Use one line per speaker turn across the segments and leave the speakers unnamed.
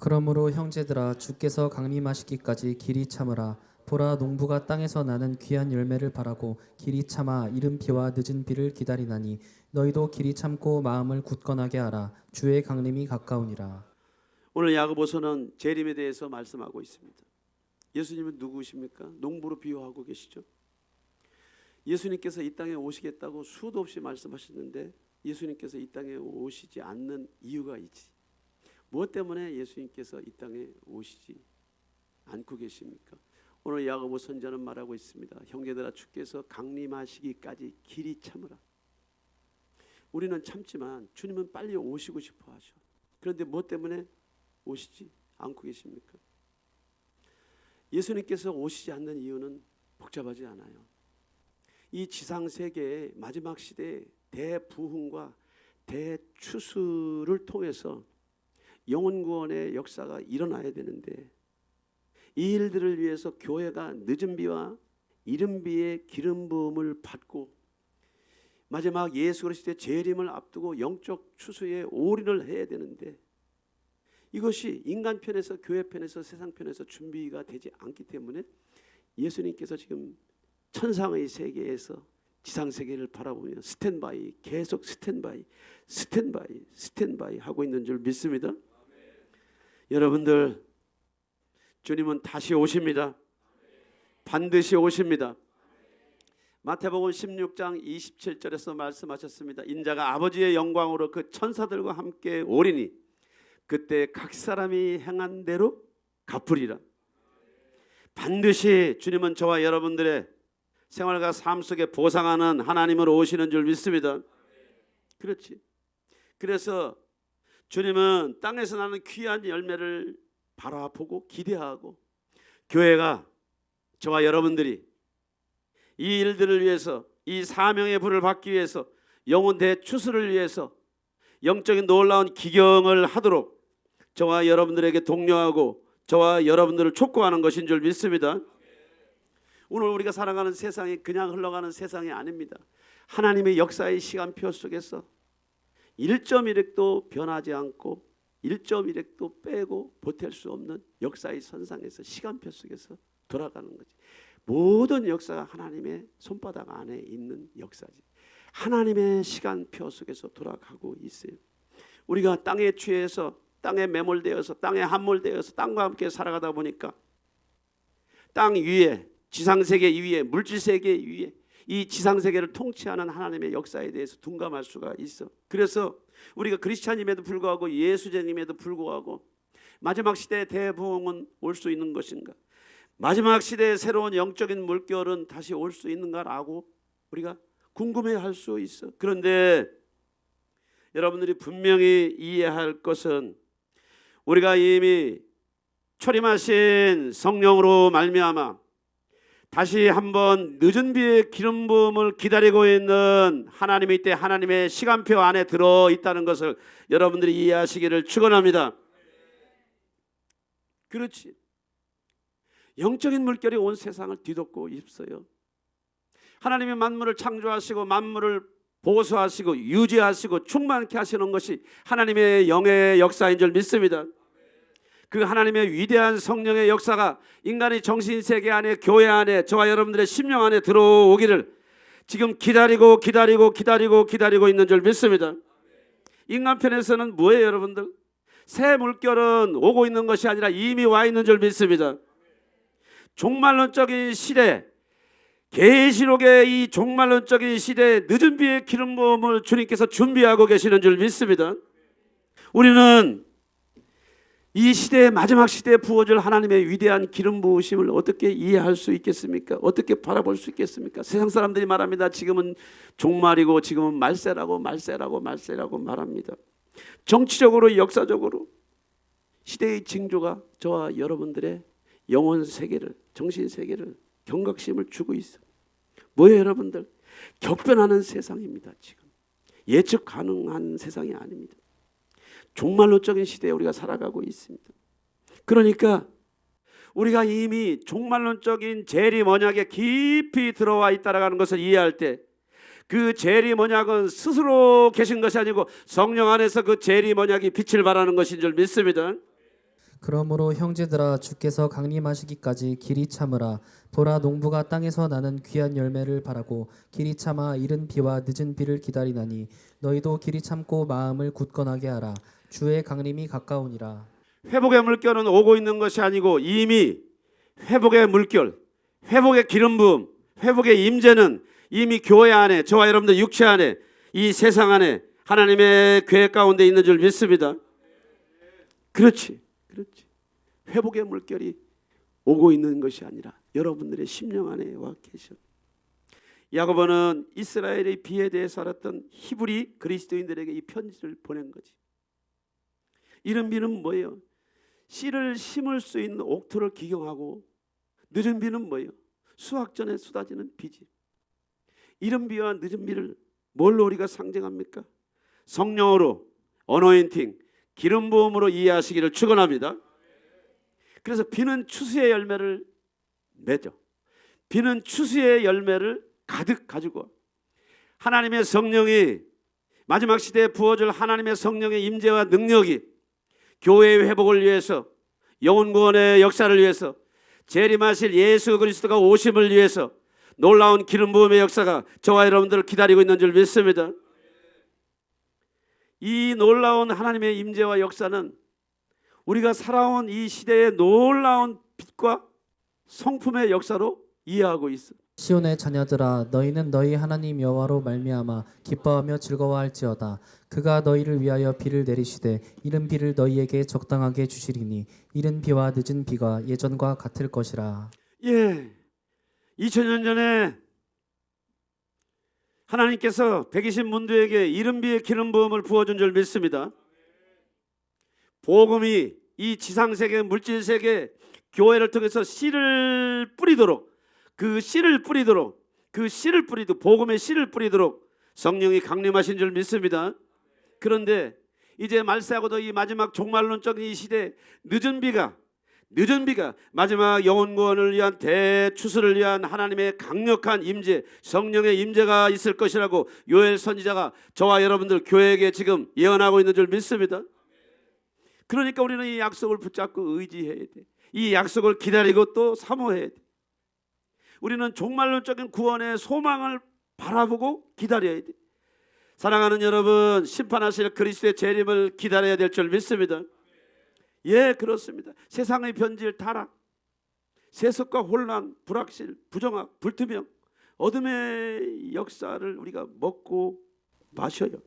그러므로 형제들아 주께서 강림하시기까지 길이 참으라. 보라 농부가 땅에서 나는 귀한 열매를 바라고 길이 참아 이른 비와 늦은 비를 기다리나니 너희도 길이 참고 마음을 굳건하게 하라. 주의 강림이 가까우니라.
오늘 야고보서는 재림에 대해서 말씀하고 있습니다. 예수님은 누구십니까? 농부로 비유하고 계시죠. 예수님께서 이 땅에 오시겠다고 수도 없이 말씀하셨는데 예수님께서 이 땅에 오시지 않는 이유가 있지. 무엇 때문에 예수님께서 이 땅에 오시지 않고 계십니까? 오늘 야고보 선자는 말하고 있습니다. 형제들아 주께서 강림하시기까지 길이 참으라. 우리는 참지만 주님은 빨리 오시고 싶어 하셔. 그런데 무엇 때문에 오시지 않고 계십니까? 예수님께서 오시지 않는 이유는 복잡하지 않아요. 이 지상 세계의 마지막 시대의 대부흥과 대추수를 통해서 영혼 구원의 역사가 일어나야 되는데 이 일들을 위해서 교회가 늦은 비와 이른 비의 기름 부음을 받고 마지막 예수 그리스도의 재림을 앞두고 영적 추수에 올인을 해야 되는데 이것이 인간 편에서 교회 편에서 세상 편에서 준비가 되지 않기 때문에 예수님께서 지금 천상의 세계에서 지상 세계를 바라보며 스탠바이 계속 스탠바이 하고 있는 줄 믿습니다. 여러분들 주님은 다시 오십니다. 반드시 오십니다. 마태복음 16장 27절에서 말씀하셨습니다. 인자가 아버지의 영광으로 그 천사들과 함께 오리니 그때 각 사람이 행한 대로 갚으리라. 반드시 주님은 저와 여러분들의 생활과 삶 속에 보상하는 하나님으로 오시는 줄 믿습니다. 그렇지. 그래서 주님은 땅에서 나는 귀한 열매를 바라보고 기대하고 교회가 저와 여러분들이 이 일들을 위해서 이 사명의 불을 받기 위해서 영혼 대추수를 위해서 영적인 놀라운 기경을 하도록 저와 여러분들에게 독려하고 저와 여러분들을 촉구하는 것인 줄 믿습니다. 오늘 우리가 살아가는 세상이 그냥 흘러가는 세상이 아닙니다. 하나님의 역사의 시간표 속에서 1.1획도 변하지 않고 1.1획도 빼고 보탤 수 없는 역사의 선상에서 시간표 속에서 돌아가는 거지. 모든 역사가 하나님의 손바닥 안에 있는 역사지. 하나님의 시간표 속에서 돌아가고 있어요. 우리가 땅에 취해서 땅에 매몰되어서 땅에 함몰되어서 땅과 함께 살아가다 보니까 땅 위에 지상세계 위에 물질세계 위에 이 지상세계를 통치하는 하나님의 역사에 대해서 둔감할 수가 있어. 그래서 우리가 그리스찬임에도 불구하고 예수쟁임에도 불구하고 마지막 시대의 대부흥은 올 수 있는 것인가, 마지막 시대의 새로운 영적인 물결은 다시 올 수 있는가라고 우리가 궁금해할 수 있어. 그런데 여러분들이 분명히 이해할 것은 우리가 이미 초림하신 성령으로 말미암아 다시 한번 늦은 비의 기름 부음을 기다리고 있는 하나님의 때 하나님의 시간표 안에 들어있다는 것을 여러분들이 이해하시기를 축원합니다. 그렇지. 영적인 물결이 온 세상을 뒤덮고 있어요. 하나님이 만물을 창조하시고 만물을 보수하시고 유지하시고 충만케 하시는 것이 하나님의 영의 역사인 줄 믿습니다. 그 하나님의 위대한 성령의 역사가 인간의 정신세계 안에 교회 안에 저와 여러분들의 심령 안에 들어오기를 지금 기다리고 있는 줄 믿습니다. 인간 편에서는 뭐예요 여러분들? 새 물결은 오고 있는 것이 아니라 이미 와 있는 줄 믿습니다. 종말론적인 시대, 계시록의 이 종말론적인 시대에 늦은 비의 기름 부음을 주님께서 준비하고 계시는 줄 믿습니다. 우리는 이 시대의 마지막 시대에 부어질 하나님의 위대한 기름 부으심을 어떻게 이해할 수 있겠습니까? 어떻게 바라볼 수 있겠습니까? 세상 사람들이 말합니다. 지금은 종말이고 지금은 말세라고 말합니다. 정치적으로 역사적으로 시대의 징조가 저와 여러분들의 영혼 세계를 정신 세계를 경각심을 주고 있어. 뭐예요 여러분들? 격변하는 세상입니다. 지금 예측 가능한 세상이 아닙니다. 종말론적인 시대에 우리가 살아가고 있습니다. 그러니까 우리가 이미 종말론적인 재림 언약에 깊이 들어와 있다라는 것을 이해할 때 그 재림 언약은 스스로 계신 것이 아니고 성령 안에서 그 재림 언약이 빛을 발하는 것인 줄 믿습니다.
그러므로 형제들아 주께서 강림하시기까지 길이 참으라. 보라 농부가 땅에서 나는 귀한 열매를 바라고 길이 참아 이른 비와 늦은 비를 기다리나니 너희도 길이 참고 마음을 굳건하게 하라. 주의 강림이 가까우니라.
회복의 물결은 오고 있는 것이 아니고 이미 회복의 물결, 회복의 기름 부음, 회복의 임재는 이미 교회 안에, 저와 여러분들 육체 안에, 이 세상 안에 하나님의 계획 가운데 있는 줄 믿습니다. 그렇지. 회복의 물결이 오고 있는 것이 아니라 여러분들의 심령 안에 와 계셔. 야고보는 이스라엘의 비에 대해 살았던 히브리 그리스도인들에게 이 편지를 보낸 거지. 이른 비는 뭐예요? 씨를 심을 수 있는 옥토를 기경하고, 늦은 비는 뭐예요? 수확 전에 쏟아지는 비지. 이른 비와 늦은 비를 뭘로 우리가 상징합니까? 성령으로, 어노인팅, 기름 부음으로 이해하시기를 축원합니다. 그래서 비는 추수의 열매를 맺어. 비는 추수의 열매를 가득 가지고 하나님의 성령이, 마지막 시대에 부어줄 하나님의 성령의 임재와 능력이 교회의 회복을 위해서, 영혼 구원의 역사를 위해서, 재림하실 예수 그리스도가 오심을 위해서 놀라운 기름 부음의 역사가 저와 여러분들을 기다리고 있는 줄 믿습니다. 이 놀라운 하나님의 임재와 역사는 우리가 살아온 이 시대의 놀라운 빛과 성품의 역사로 이해하고 있어.
시온의 자녀들아 너희는 너희 하나님 여호와로 말미암아 기뻐하며 즐거워할지어다. 그가 너희를 위하여 비를 내리시되 이른 비를 너희에게 적당하게 주시리니 이른 비와 늦은 비가 예전과 같을 것이라.
2000년 전에 하나님께서 120문도에게 이른 비의 기름 부음을 부어준 줄 믿습니다. 복음이 이 지상세계, 물질세계, 교회를 통해서 씨를 뿌리도록, 그 씨를 뿌리도록, 복음의 씨를 뿌리도록 성령이 강림하신 줄 믿습니다. 그런데 이제 말세하고도 이 마지막 종말론적인 이 시대, 늦은 비가 마지막 영혼 구원을 위한 대추수를 위한 하나님의 강력한 임재, 성령의 임재가 있을 것이라고 요엘 선지자가 저와 여러분들 교회에게 지금 예언하고 있는 줄 믿습니다. 그러니까 우리는 이 약속을 붙잡고 의지해야 돼. 이 약속을 기다리고 또 사모해야 돼. 우리는 종말론적인 구원의 소망을 바라보고 기다려야 돼. 사랑하는 여러분, 심판하실 그리스도의 재림을 기다려야 될 줄 믿습니다. 그렇습니다. 세상의 변질, 타락, 세습과 혼란, 불확실, 부정학, 불투명, 어둠의 역사를 우리가 먹고 마셔요.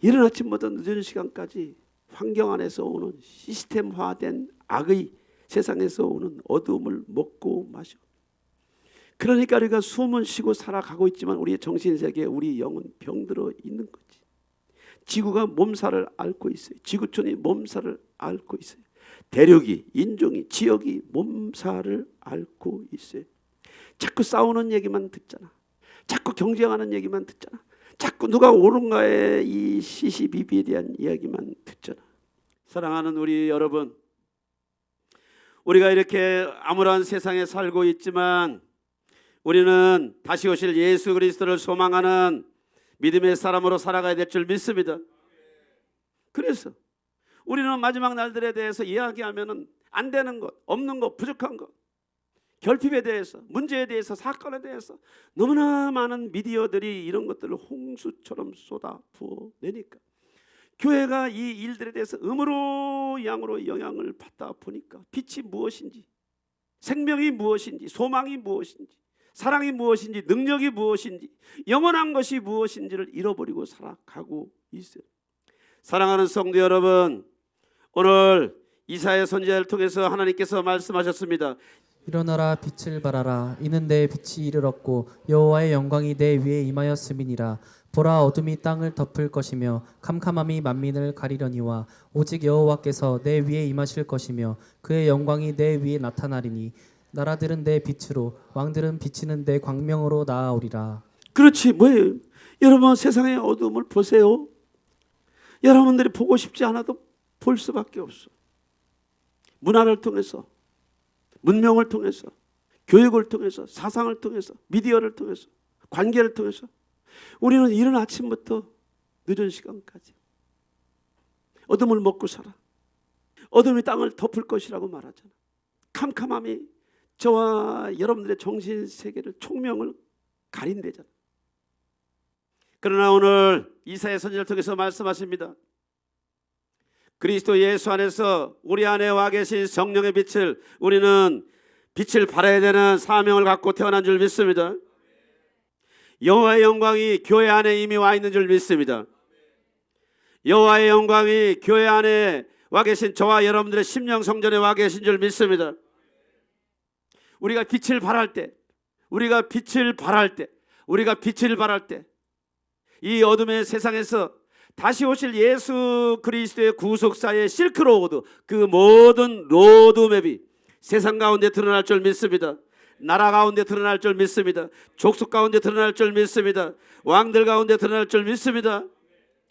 이른 아침부터 늦은 시간까지 환경 안에서 오는 시스템화된 악의 세상에서 오는 어두움을 먹고 마셔. 그러니까 우리가 숨은 쉬고 살아가고 있지만 우리의 정신세계에 우리 영은 병들어 있는 거지. 지구가 몸살을 앓고 있어요. 지구촌이 몸살을 앓고 있어요. 대륙이, 인종이, 지역이 몸살을 앓고 있어요. 자꾸 싸우는 얘기만 듣잖아. 자꾸 경쟁하는 얘기만 듣잖아. 자꾸 누가 옳은가의 이 시시비비에 대한 이야기만 듣잖아. 사랑하는 우리 여러분, 우리가 이렇게 암울한 세상에 살고 있지만 우리는 다시 오실 예수 그리스도를 소망하는 믿음의 사람으로 살아가야 될 줄 믿습니다. 그래서 우리는 마지막 날들에 대해서 이야기하면 안 되는 것, 없는 것, 부족한 것, 결핍에 대해서, 문제에 대해서, 사건에 대해서 너무나 많은 미디어들이 이런 것들을 홍수처럼 쏟아 부어내니까 교회가 이 일들에 대해서 음으로 양으로 영향을 받다 보니까 빛이 무엇인지, 생명이 무엇인지, 소망이 무엇인지, 사랑이 무엇인지, 능력이 무엇인지, 영원한 것이 무엇인지를 잃어버리고 살아가고 있어요. 사랑하는 성도 여러분, 오늘 이사야 선지자를 통해서 하나님께서 말씀하셨습니다.
일어나라 빛을 발하라. 이는 내 빛이 이르렀고 여호와의 영광이 내 위에 임하였음이니라. 보라 어둠이 땅을 덮을 것이며 캄캄함이 만민을 가리려니와 오직 여호와께서 내 위에 임하실 것이며 그의 영광이 내 위에 나타나리니 나라들은 내 빛으로 왕들은 비치는 내 광명으로 나아오리라.
그렇지, 뭐예요? 여러분 세상의 어둠을 보세요. 여러분들이 보고 싶지 않아도 볼 수밖에 없어. 문화를 통해서, 문명을 통해서, 교육을 통해서, 사상을 통해서, 미디어를 통해서, 관계를 통해서 우리는 이른 아침부터 늦은 시간까지 어둠을 먹고 살아. 어둠이 땅을 덮을 것이라고 말하잖아. 캄캄함이 저와 여러분들의 정신 세계를 총명을 가린대잖아. 그러나 오늘 이사야 선지자를 통해서 말씀하십니다. 그리스도 예수 안에서 우리 안에 와 계신 성령의 빛을 우리는 빛을 발해야 되는 사명을 갖고 태어난 줄 믿습니다. 여호와의 영광이 교회 안에 이미 와 있는 줄 믿습니다. 여호와의 영광이 교회 안에 와 계신 저와 여러분들의 심령 성전에 와 계신 줄 믿습니다. 우리가 빛을 발할 때, 우리가 빛을 발할 때 이 어둠의 세상에서 다시 오실 예수 그리스도의 구속사의 실크로드, 그 모든 로드맵이 세상 가운데 드러날 줄 믿습니다. 나라 가운데 드러날 줄 믿습니다. 족속 가운데 드러날 줄 믿습니다. 왕들 가운데 드러날 줄 믿습니다.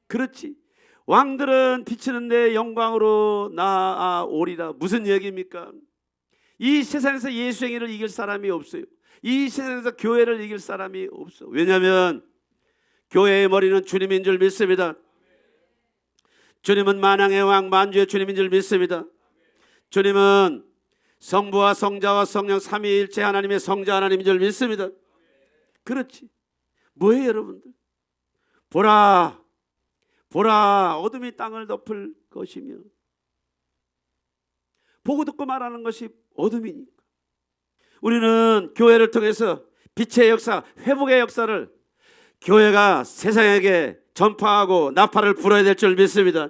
그렇지. 왕들은 비치는데 영광으로 나아오리라. 무슨 얘기입니까? 이 세상에서 예수 행위를 이길 사람이 없어요. 이 세상에서 교회를 이길 사람이 없어. 왜냐하면 교회의 머리는 주님인 줄 믿습니다. 주님은 만왕의 왕 만주의 주님인 줄 믿습니다. 주님은 성부와 성자와 성령 삼위일체 하나님의 성자 하나님인 줄 믿습니다. 그렇지. 뭐예요 여러분들? 보라 어둠이 땅을 덮을 것이며, 보고 듣고 말하는 것이 어둠이니까 우리는 교회를 통해서 빛의 역사, 회복의 역사를 교회가 세상에게 전파하고 나팔을 불어야 될 줄 믿습니다.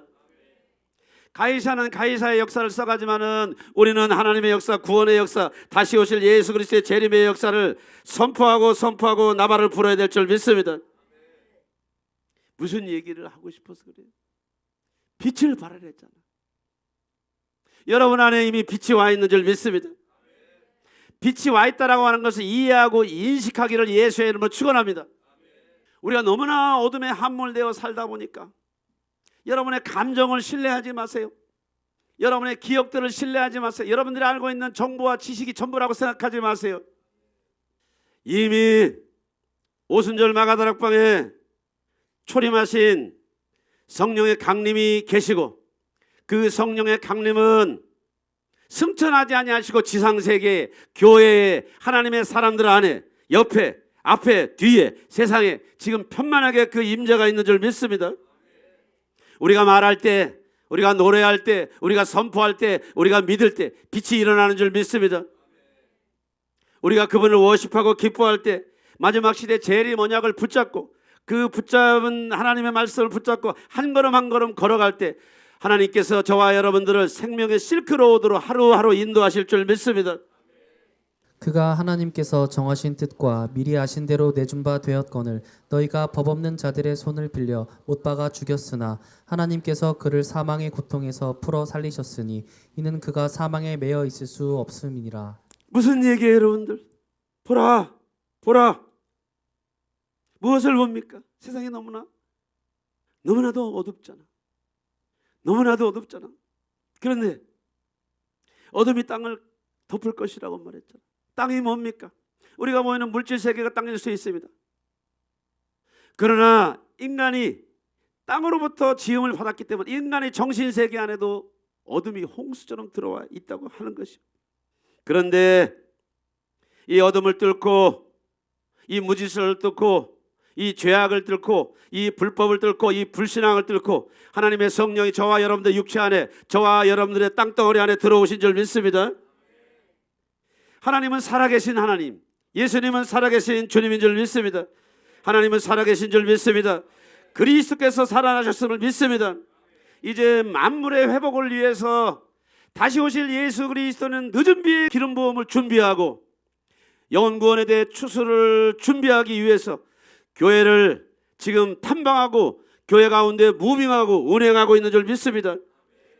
가이사는 가이사의 역사를 써가지만은 우리는 하나님의 역사, 구원의 역사, 다시 오실 예수 그리스도의 재림의 역사를 선포하고 나팔을 불어야 될 줄 믿습니다. 무슨 얘기를 하고 싶어서 그래요? 빛을 발하려 했잖아. 여러분 안에 이미 빛이 와 있는 줄 믿습니다. 빛이 와 있다라고 하는 것을 이해하고 인식하기를 예수의 이름으로 축원합니다. 우리가 너무나 어둠에 함몰되어 살다 보니까 여러분의 감정을 신뢰하지 마세요. 여러분의 기억들을 신뢰하지 마세요. 여러분들이 알고 있는 정보와 지식이 전부라고 생각하지 마세요. 이미 오순절 마가다락방에 초림하신 성령의 강림이 계시고, 그 성령의 강림은 승천하지 아니하시고 지상세계 교회에 하나님의 사람들 안에, 옆에, 앞에, 뒤에, 세상에 지금 편만하게 그 임재가 있는 줄 믿습니다. 우리가 말할 때, 우리가 노래할 때, 우리가 선포할 때, 우리가 믿을 때 빛이 일어나는 줄 믿습니다. 우리가 그분을 워십하고 기뻐할 때 마지막 시대 재림 언약을 붙잡고, 그 붙잡은 하나님의 말씀을 붙잡고 한 걸음 한 걸음 걸어갈 때 하나님께서 저와 여러분들을 생명의 실크로드로 하루하루 인도하실 줄 믿습니다.
그가 하나님께서 정하신 뜻과 미리 아신 대로 내준 바 되었거늘 너희가 법 없는 자들의 손을 빌려 못 박아 죽였으나 하나님께서 그를 사망의 고통에서 풀어 살리셨으니 이는 그가 사망에 매여 있을 수 없음이니라.
무슨 얘기예요 여러분들? 보라 무엇을 봅니까? 세상이 너무나도 어둡잖아. 그런데 어둠이 땅을 덮을 것이라고 말했잖아. 땅이 뭡니까? 우리가 모이는 물질 세계가 땅일 수 있습니다. 그러나 인간이 땅으로부터 지음을 받았기 때문에 인간의 정신 세계 안에도 어둠이 홍수처럼 들어와 있다고 하는 것이요. 그런데 이 어둠을 뚫고, 이 무질서를 뚫고, 이 죄악을 뚫고, 이 불법을 뚫고, 이 불신앙을 뚫고 하나님의 성령이 저와 여러분들 육체 안에, 저와 여러분들의 땅덩어리 안에 들어오신 줄 믿습니다. 하나님은 살아계신 하나님, 예수님은 살아계신 주님인 줄 믿습니다. 하나님은 살아계신 줄 믿습니다. 그리스도께서 살아나셨음을 믿습니다. 이제 만물의 회복을 위해서 다시 오실 예수 그리스도는 늦은 비의 기름 부음을 준비하고 영혼 구원에 대해 추수를 준비하기 위해서 교회를 지금 탐방하고 교회 가운데 무빙하고 운행하고 있는 줄 믿습니다.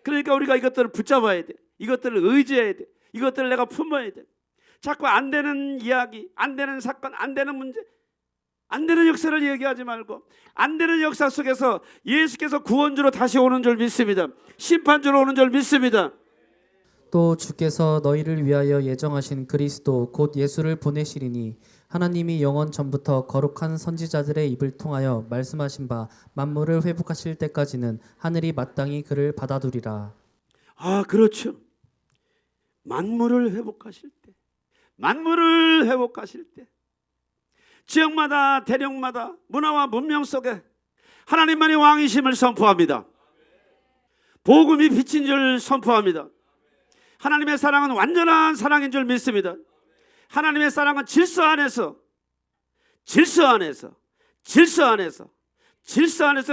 그러니까 우리가 이것들을 붙잡아야 돼. 이것들을 의지해야 돼. 이것들을 내가 품어야 돼. 자꾸 안 되는 이야기, 안 되는 사건, 안 되는 문제, 안 되는 역사를 얘기하지 말고 안 되는 역사 속에서 예수께서 구원주로 다시 오는 줄 믿습니다. 심판주로 오는 줄 믿습니다.
또 주께서 너희를 위하여 예정하신 그리스도 곧 예수를 보내시리니 하나님이 영원 전부터 거룩한 선지자들의 입을 통하여 말씀하신 바 만물을 회복하실 때까지는 하늘이 마땅히 그를 받아두리라.
아, 그렇죠. 만물을 회복하실 때, 만물을 회복하실 때, 지역마다 대륙마다 문화와 문명 속에 하나님만이 왕이심을 선포합니다. 복음이 빛인 줄 선포합니다. 하나님의 사랑은 완전한 사랑인 줄 믿습니다. 하나님의 사랑은 질서 안에서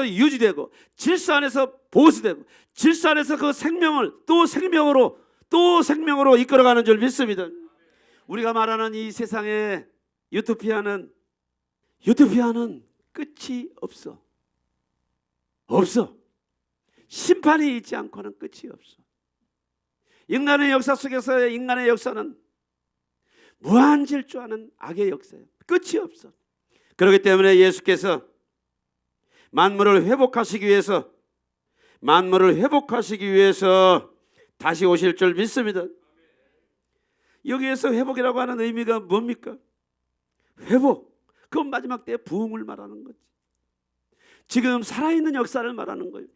유지되고, 질서 안에서 보수되고, 질서 안에서 그 생명을 또 생명으로 이끌어가는 줄 믿습니다. 우리가 말하는 이 세상의 유토피아는 끝이 없어. 심판이 있지 않고는 끝이 없어. 인간의 역사 속에서의 인간의 역사는 무한 질주하는 악의 역사예요. 끝이 없어. 그렇기 때문에 예수께서 만물을 회복하시기 위해서 다시 오실 줄 믿습니다. 여기에서 회복이라고 하는 의미가 뭡니까? 회복, 그건 마지막 때의 부흥을 말하는 거지. 지금 살아있는 역사를 말하는 거예요.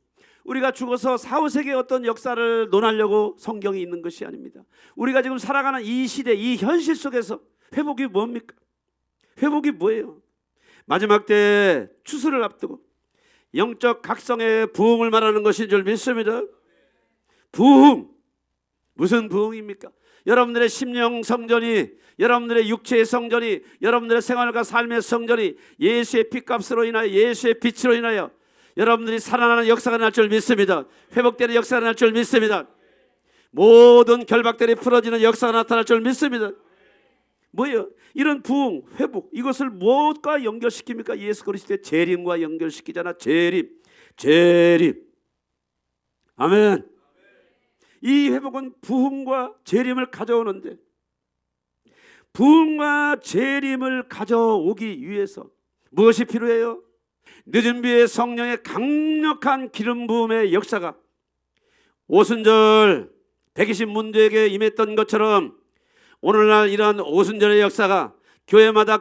우리가 죽어서 4, 5세기의 어떤 역사를 논하려고 성경이 있는 것이 아닙니다. 우리가 지금 살아가는 이 시대, 이 현실 속에서 회복이 뭡니까? 회복이 뭐예요? 마지막 때 추수를 앞두고 영적 각성의 부흥을 말하는 것인 줄 믿습니다. 부흥, 무슨 부흥입니까? 여러분들의 심령 성전이, 여러분들의 육체의 성전이, 여러분들의 생활과 삶의 성전이 예수의 피값으로 인하여, 예수의 빛으로 인하여 여러분들이 살아나는 역사가 날 줄 믿습니다. 회복되는 역사가 날 줄 믿습니다. 모든 결박들이 풀어지는 역사가 나타날 줄 믿습니다. 뭐예요? 이런 부흥, 회복, 이것을 무엇과 연결시킵니까? 예수 그리스도의 재림과 연결시키잖아. 재림. 아멘. 이 회복은 부흥과 재림을 가져오는데, 부흥과 재림을 가져오기 위해서 무엇이 필요해요? 늦은 비의 성령의 강력한 기름 부음의 역사가 오순절 120 문도에게 임했던 것처럼 오늘날 이러한 오순절의 역사가 교회마다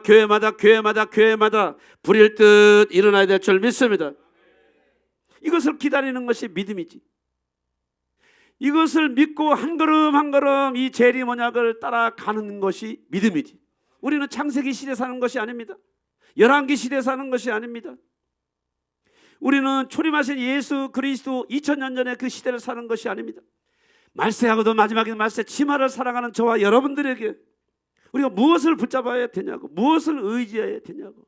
불일 듯 일어나야 될 줄 믿습니다. 이것을 기다리는 것이 믿음이지. 이것을 믿고 한 걸음 한 걸음 이 재림 언약을 따라가는 것이 믿음이지. 우리는 창세기 시대 사는 것이 아닙니다. 열왕기 시대 사는 것이 아닙니다. 우리는 초림하신 예수 그리스도 2000년 전에 그 시대를 사는 것이 아닙니다. 말세하고도 마지막에 말세 치마를 사랑하는 저와 여러분들에게 우리가 무엇을 붙잡아야 되냐고, 무엇을 의지해야 되냐고.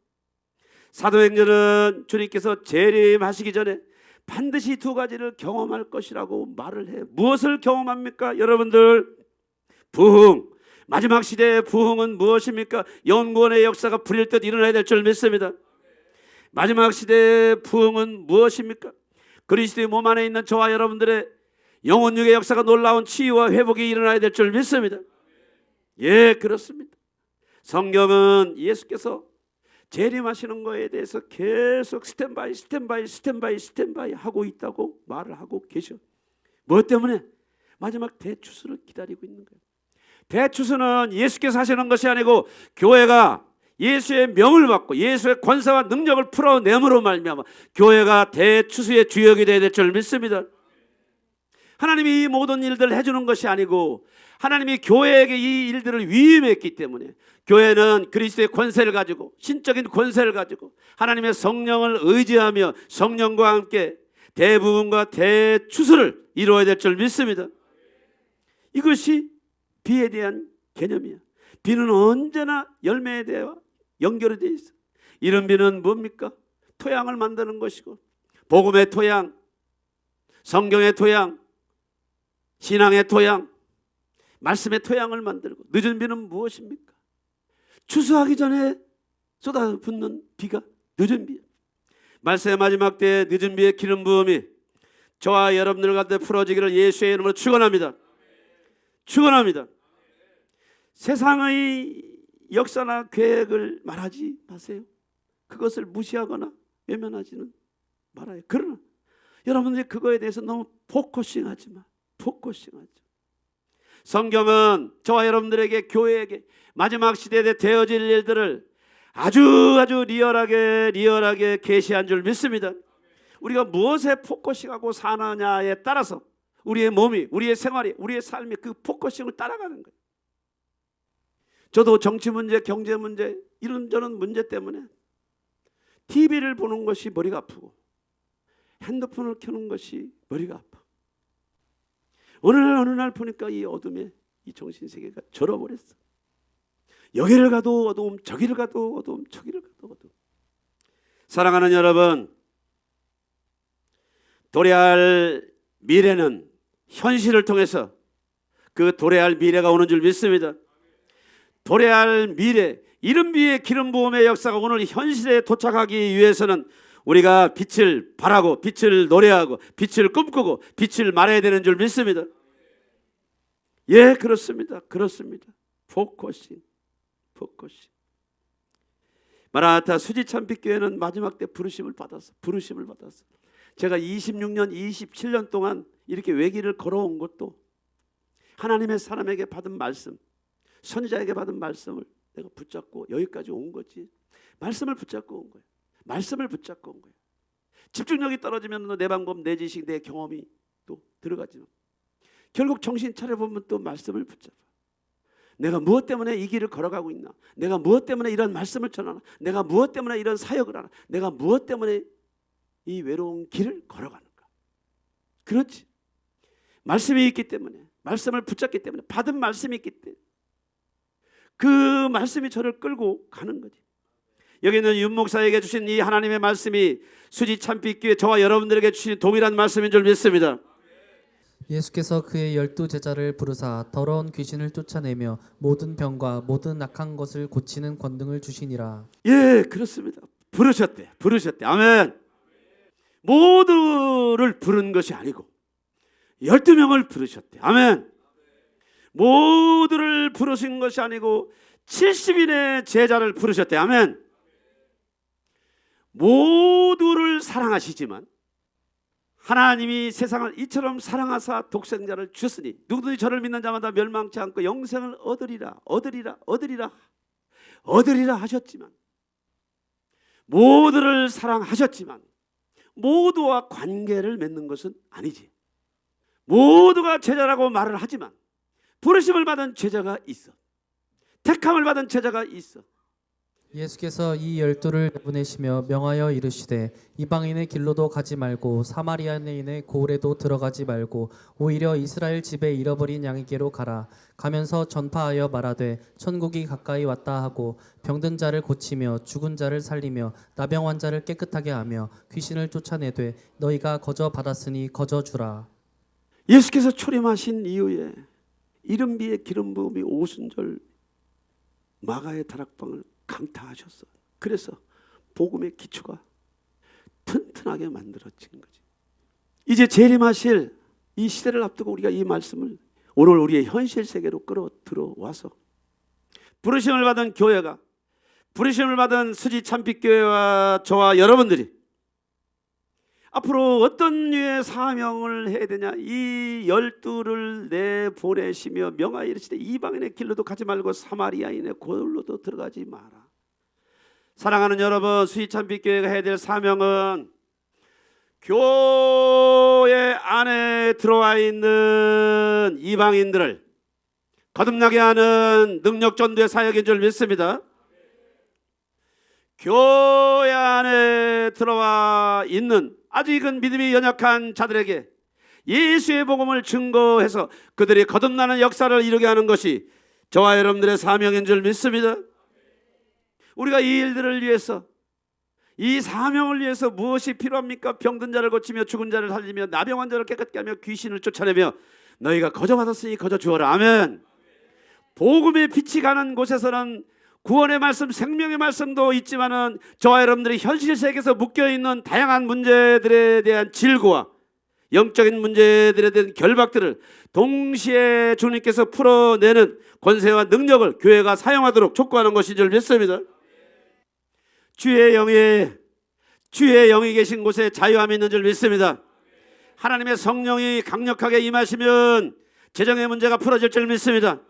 사도행전은 주님께서 재림하시기 전에 반드시 두 가지를 경험할 것이라고 말을 해요. 무엇을 경험합니까? 여러분들, 부흥. 마지막 시대의 부흥은 무엇입니까? 영원의 역사가 불일 듯 일어나야 될 줄 믿습니다. 마지막 시대의 부흥은 무엇입니까? 그리스도의 몸 안에 있는 저와 여러분들의 영혼육의 역사가 놀라운 치유와 회복이 일어나야 될 줄 믿습니다. 예, 그렇습니다. 성경은 예수께서 재림하시는 거에 대해서 계속 스탠바이 하고 있다고 말을 하고 계셔. 뭐 때문에? 마지막 대추수를 기다리고 있는 거예요. 대추수는 예수께서 하시는 것이 아니고 교회가 예수의 명을 받고 예수의 권세와 능력을 풀어내므로 말미암아 교회가 대추수의 주역이 되어야 될 줄 믿습니다. 하나님이 이 모든 일들을 해주는 것이 아니고 하나님이 교회에게 이 일들을 위임했기 때문에 교회는 그리스도의 권세를 가지고, 신적인 권세를 가지고 하나님의 성령을 의지하며 성령과 함께 대부분과 대추수를 이루어야 될 줄 믿습니다. 이것이 비에 대한 개념이야. 비는 언제나 열매에 대해 연결이 되어 있어. 이런 비는 뭡니까? 토양을 만드는 것이고, 복음의 토양, 성경의 토양, 신앙의 토양, 말씀의 토양을 만들고. 늦은 비는 무엇입니까? 추수하기 전에 쏟아붓는 비가 늦은 비야. 말세의 마지막 때에 늦은 비의 기름 부음이 저와 여러분들 가운데 풀어지기를 예수의 이름으로 축원합니다. 축원합니다. 세상의 역사나 계획을 말하지 마세요. 그것을 무시하거나 외면하지는 말아요. 그러나 여러분들이 그거에 대해서 너무 포커싱하지 마. 성경은 저와 여러분들에게, 교회에게 마지막 시대에 되어질 일들을 아주 리얼하게 계시한 줄 믿습니다. 우리가 무엇에 포커싱하고 사느냐에 따라서 우리의 몸이, 우리의 생활이, 우리의 삶이 그 포커싱을 따라가는 거예요. 저도 정치 문제, 경제 문제, 이런저런 문제 때문에 TV를 보는 것이 머리가 아프고 핸드폰을 켜는 것이 머리가 아파. 어느 날 보니까 이 어둠에 이 정신세계가 절어버렸어. 여기를 가도 어두움, 저기를 가도 어두움, 저기를 가도 어두움. 사랑하는 여러분, 도래할 미래는 현실을 통해서 그 도래할 미래가 오는 줄 믿습니다. 도래할 미래, 이른비의 기름 부음의 역사가 오늘 현실에 도착하기 위해서는 우리가 빛을 바라고, 빛을 노래하고, 빛을 꿈꾸고, 빛을 말해야 되는 줄 믿습니다. 예, 그렇습니다. 포커싱. 마라나타 수지참빛교회는 마지막 때 부르심을 받았어. 제가 26년, 27년 동안 이렇게 외길을 걸어온 것도 하나님의 사람에게 받은 말씀, 선지자에게 받은 말씀을 내가 붙잡고 여기까지 온 거지. 말씀을 붙잡고 온 거예요. 집중력이 떨어지면 내 방법, 내 지식, 내 경험이 또 들어가지만 결국 정신 차려보면 또 말씀을 붙잡아. 내가 무엇 때문에 이 길을 걸어가고 있나? 내가 무엇 때문에 이런 말씀을 전하나? 내가 무엇 때문에 이런 사역을 하나? 내가 무엇 때문에 이 외로운 길을 걸어가는가? 그렇지. 말씀이 있기 때문에, 말씀을 붙잡기 때문에, 받은 말씀이 있기 때문에 그 말씀이 저를 끌고 가는 거지. 여기는 윤 목사에게 주신 이 하나님의 말씀이 수지 참빛교회 저와 여러분들에게 주신 동일한 말씀인 줄 믿습니다.
예수께서 그의 12제자를 부르사 더러운 귀신을 쫓아내며 모든 병과 모든 악한 것을 고치는 권능을 주시니라.
예, 그렇습니다. 부르셨대. 아멘. 모두를 부른 것이 아니고 12명을 부르셨대. 아멘. 모두를 부르신 것이 아니고 70인의 제자를 부르셨대. 아멘. 모두를 사랑하시지만 하나님이 세상을 이처럼 사랑하사 독생자를 주셨으니 누구든지 저를 믿는 자마다 멸망치 않고 영생을 얻으리라 하셨지만, 모두를 사랑하셨지만 모두와 관계를 맺는 것은 아니지. 모두가 제자라고 말을 하지만 부르심을 받은 제자가 있어. 택함을 받은 제자가 있어.
예수께서 이 12를 내보내시며 명하여 이르시되 이방인의 길로도 가지 말고 사마리아인의 고을에도 들어가지 말고 오히려 이스라엘 집에 잃어버린 양에게로 가라. 가면서 전파하여 말하되 천국이 가까이 왔다 하고 병든 자를 고치며 죽은 자를 살리며 나병 환자를 깨끗하게 하며 귀신을 쫓아내되 너희가 거저 받았으니 거저 주라.
예수께서 초림하신 이후에 이른비의 기름 부음이 오순절 마가의 다락방을 강타하셨어. 그래서 복음의 기초가 튼튼하게 만들어진 거지. 이제 재림하실 이 시대를 앞두고 우리가 이 말씀을 오늘 우리의 현실 세계로 끌어 들어와서 부르심을 받은 교회가, 부르심을 받은 수지 참빛교회와 저와 여러분들이 앞으로 어떤 류의 사명을 해야 되냐. 이 12를 내보내시며 명하여 이르시되 이방인의 길로도 가지 말고 사마리아인의 고을로도 들어가지 마라. 사랑하는 여러분, 수지참빛교회가 해야 될 사명은 교회 안에 들어와 있는 이방인들을 거듭나게 하는 능력 전도의 사역인 줄 믿습니다. 교회 안에 들어와 있는 아직은 믿음이 연약한 자들에게 예수의 복음을 증거해서 그들이 거듭나는 역사를 이루게 하는 것이 저와 여러분들의 사명인 줄 믿습니다. 우리가 이 일들을 위해서, 이 사명을 위해서 무엇이 필요합니까? 병든 자를 고치며 죽은 자를 살리며 나병 환자를 깨끗게 하며 귀신을 쫓아내며 너희가 거저 받았으니 거저 주어라. 아멘. 복음의 빛이 가는 곳에서는 구원의 말씀, 생명의 말씀도 있지만은 저와 여러분들이 현실 세계에서 묶여있는 다양한 문제들에 대한 질고와 영적인 문제들에 대한 결박들을 동시에 주님께서 풀어내는 권세와 능력을 교회가 사용하도록 촉구하는 것인 줄 믿습니다. 주의 영이 계신 곳에 자유함이 있는 줄 믿습니다. 하나님의 성령이 강력하게 임하시면 재정의 문제가 풀어질 줄 믿습니다.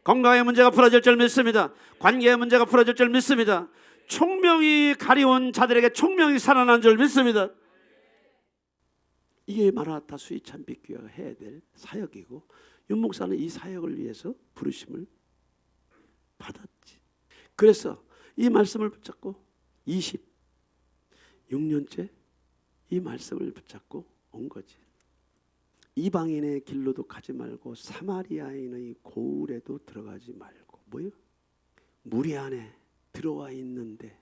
건강의 문제가 풀어질 줄 믿습니다. 관계의 문제가 풀어질 줄 믿습니다. 총명이 가리운 자들에게 총명이 살아난 줄 믿습니다. 이게 마라나타 수의 참빛교회가 해야 될 사역이고, 윤 목사는 이 사역을 위해서 부르심을 받았지. 그래서 이 말씀을 붙잡고 26년째 이 말씀을 붙잡고 온 거지. 이방인의 길로도 가지 말고 사마리아인의 고을에도 들어가지 말고. 뭐요? 무리 안에 들어와 있는데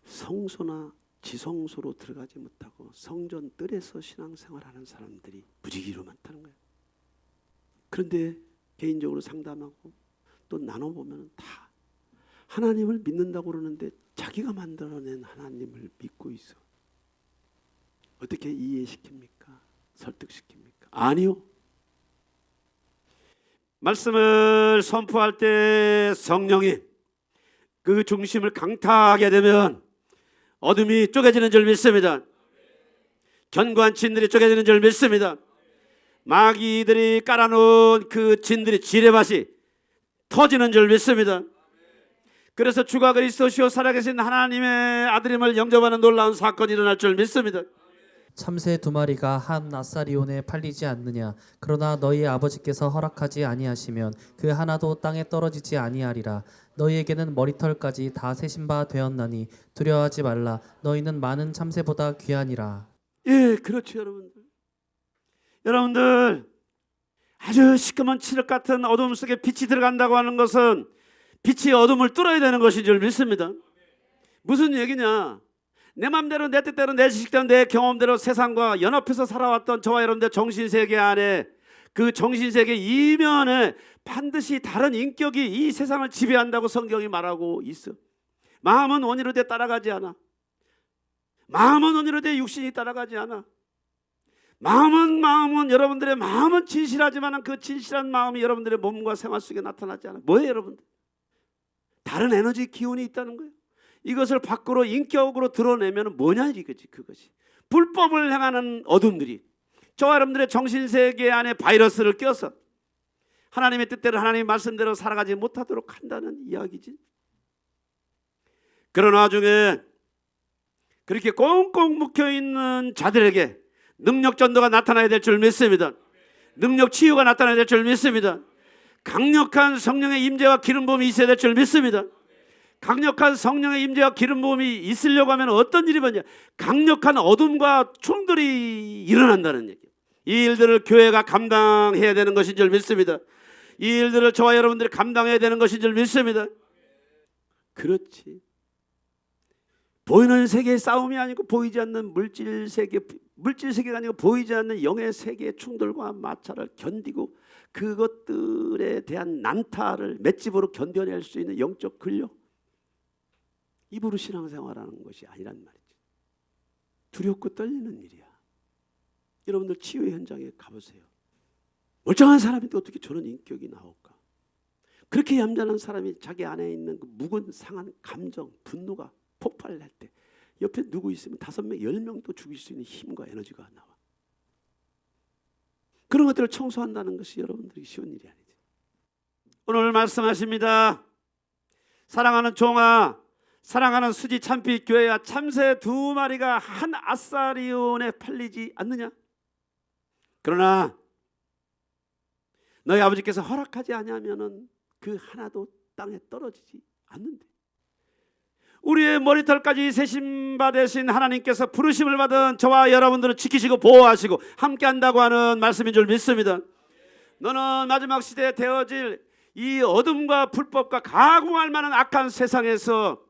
성소나 지성소로 들어가지 못하고 성전 뜰에서 신앙생활하는 사람들이 무지기로 많다는 거예요. 그런데 개인적으로 상담하고 또 나눠보면 다 하나님을 믿는다고 그러는데 자기가 만들어낸 하나님을 믿고 있어. 어떻게 이해시킵니까? 설득시킵니까? 아니요. 말씀을 선포할 때 성령이 그 중심을 강타하게 되면 어둠이 쪼개지는 줄 믿습니다. 견고한 진들이 쪼개지는 줄 믿습니다. 마귀들이 깔아놓은 그 진들이 지뢰밭이 터지는 줄 믿습니다. 그래서 주가 그리스도시요 살아계신 하나님의 아들임을 영접하는 놀라운 사건이 일어날 줄 믿습니다.
참새 2마리가 한 아사리온에 팔리지 않느냐. 그러나 너희 아버지께서 허락하지 아니하시면 그 하나도 땅에 떨어지지 아니하리라. 너희에게는 머리털까지 다 세신 바 되었나니 두려워하지 말라. 너희는 많은 참새보다 귀하니라.
예, 그렇죠, 여러분들. 여러분들, 아주 시커먼 칠흑 같은 어둠 속에 빛이 들어간다고 하는 것은 빛이 어둠을 뚫어야 되는 것인 줄 믿습니다. 무슨 얘기냐? 내 맘대로 내 뜻대로 내 지식대로 내 경험대로 세상과 연합해서 살아왔던 저와 여러분들 정신세계 안에, 그 정신세계 이면에 반드시 다른 인격이 이 세상을 지배한다고 성경이 말하고 있어. 마음은 원의로 돼 따라가지 않아. 마음은 원의로 돼 육신이 따라가지 않아. 마음은 여러분들의 마음은 진실하지만 그 진실한 마음이 여러분들의 몸과 생활 속에 나타나지 않아. 뭐예요, 여러분들? 다른 에너지 기운이 있다는 거예요. 이것을 밖으로 인격으로 드러내면 뭐냐 이거지. 그것이 불법을 행하는 어둠들이 저와 여러분들의 정신세계 안에 바이러스를 껴서 하나님의 뜻대로 하나님의 말씀대로 살아가지 못하도록 한다는 이야기지. 그런 와중에 그렇게 꽁꽁 묶여있는 자들에게 능력 전도가 나타나야 될 줄 믿습니다. 능력 치유가 나타나야 될 줄 믿습니다. 강력한 성령의 임재와 기름 부음이 있어야 될 줄 믿습니다. 강력한 성령의 임재와 기름 부음이 있으려고 하면 어떤 일이 벌어지냐? 강력한 어둠과 충돌이 일어난다는 얘기예요. 이 일들을 교회가 감당해야 되는 것인 줄 믿습니다. 이 일들을 저와 여러분들이 감당해야 되는 것인 줄 믿습니다. 그렇지. 보이는 세계의 싸움이 아니고 보이지 않는 물질 세계가 아니고 보이지 않는 영의 세계의 충돌과 마찰을 견디고 그것들에 대한 난타를 맷집으로 견뎌낼 수 있는 영적 근력, 입으로 신앙생활하는 것이 아니란 말이지. 두렵고 떨리는 일이야. 여러분들 치유 현장에 가보세요. 멀쩡한 사람인데 어떻게 저런 인격이 나올까? 그렇게 얌전한 사람이 자기 안에 있는 그 묵은 상한 감정, 분노가 폭발할 때 옆에 누구 있으면 5명, 10명도 죽일 수 있는 힘과 에너지가 나와. 그런 것들을 청소한다는 것이 여러분들이 쉬운 일이 아니지. 오늘 말씀하십니다. 사랑하는 종아, 사랑하는 수지 참빛 교회야, 참새 2마리가 한 아사리온에 팔리지 않느냐? 그러나 너희 아버지께서 허락하지 아니하면은 그 하나도 땅에 떨어지지 않는데, 우리의 머리털까지 세신 바 되신 하나님께서 부르심을 받은 저와 여러분들을 지키시고 보호하시고 함께한다고 하는 말씀인 줄 믿습니다. 너는 마지막 시대에 되어질 이 어둠과 불법과 가공할 만한 악한 세상에서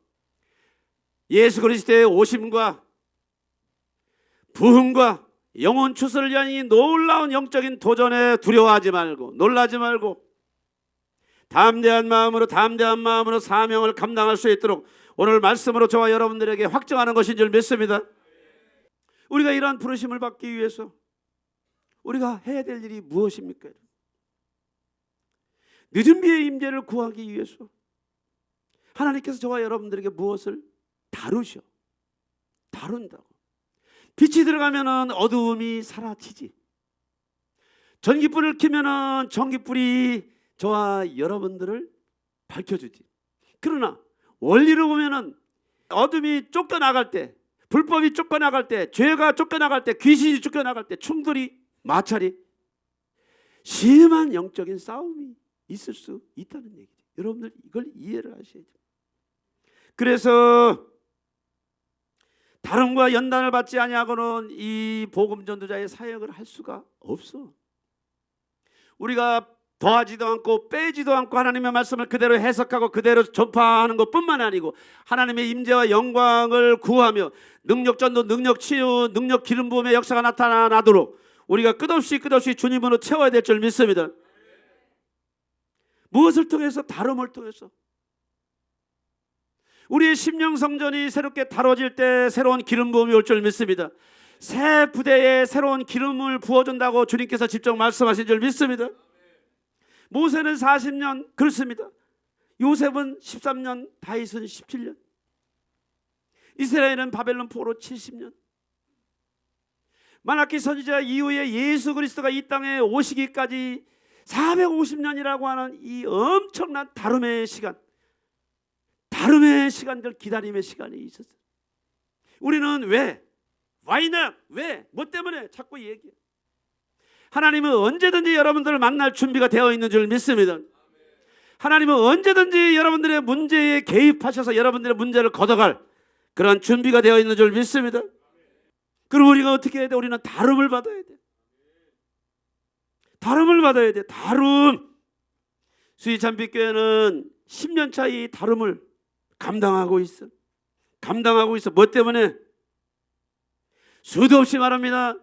예수 그리스도의 오심과 부흥과 영혼 추수를 위한 이 놀라운 영적인 도전에 두려워하지 말고 놀라지 말고 담대한 마음으로 사명을 감당할 수 있도록 오늘 말씀으로 저와 여러분들에게 확정하는 것인 줄 믿습니다. 우리가 이러한 부르심을 받기 위해서 우리가 해야 될 일이 무엇입니까? 늦은 비의 임재를 구하기 위해서 하나님께서 저와 여러분들에게 무엇을 다룬다고. 빛이 들어가면 어두움이 사라지지. 전깃불을 켜면은 전깃불이 저와 여러분들을 밝혀주지. 그러나 원리로 보면은 어둠이 쫓겨나갈 때, 불법이 쫓겨나갈 때, 죄가 쫓겨나갈 때, 귀신이 쫓겨나갈 때, 충돌이, 마찰이, 심한 영적인 싸움이 있을 수 있다는 얘기죠. 여러분들 이걸 이해를 하셔야죠. 그래서 다름과 연단을 받지 아니하고는 이 복음 전도자의 사역을 할 수가 없어. 우리가 더하지도 않고 빼지도 않고 하나님의 말씀을 그대로 해석하고 그대로 전파하는 것뿐만 아니고 하나님의 임재와 영광을 구하며 능력 전도, 능력 치유, 능력 기름 부음의 역사가 나타나도록 우리가 끝없이 주님으로 채워야 될 줄 믿습니다. 무엇을 통해서? 다름을 통해서. 우리의 심령 성전이 새롭게 다뤄질 때 새로운 기름 부음이 올 줄 믿습니다. 새 부대에 새로운 기름을 부어준다고 주님께서 직접 말씀하신 줄 믿습니다. 모세는 40년, 그렇습니다. 요셉은 13년, 다윗은 17년, 이스라엘은 바벨론 포로 70년. 말라기 선지자 이후에 예수 그리스도가 이 땅에 오시기까지 450년이라고 하는 이 엄청난 다름의 시간, 다름의 시간들, 기다림의 시간이 있었어요. 우리는 왜? Why not? 왜? 뭐 때문에? 자꾸 얘기해. 하나님은 언제든지 여러분들을 만날 준비가 되어 있는 줄 믿습니다. 하나님은 언제든지 여러분들의 문제에 개입하셔서 여러분들의 문제를 걷어갈 그런 준비가 되어 있는 줄 믿습니다. 그럼 우리가 어떻게 해야 돼? 우리는 다름을 받아야 돼. 다름을 받아야 돼. 다름. 수의찬빛교회는 10년 차 이 다름을 감당하고 있어. 감당하고 있어. 뭐 때문에? 수도 없이 말합니다.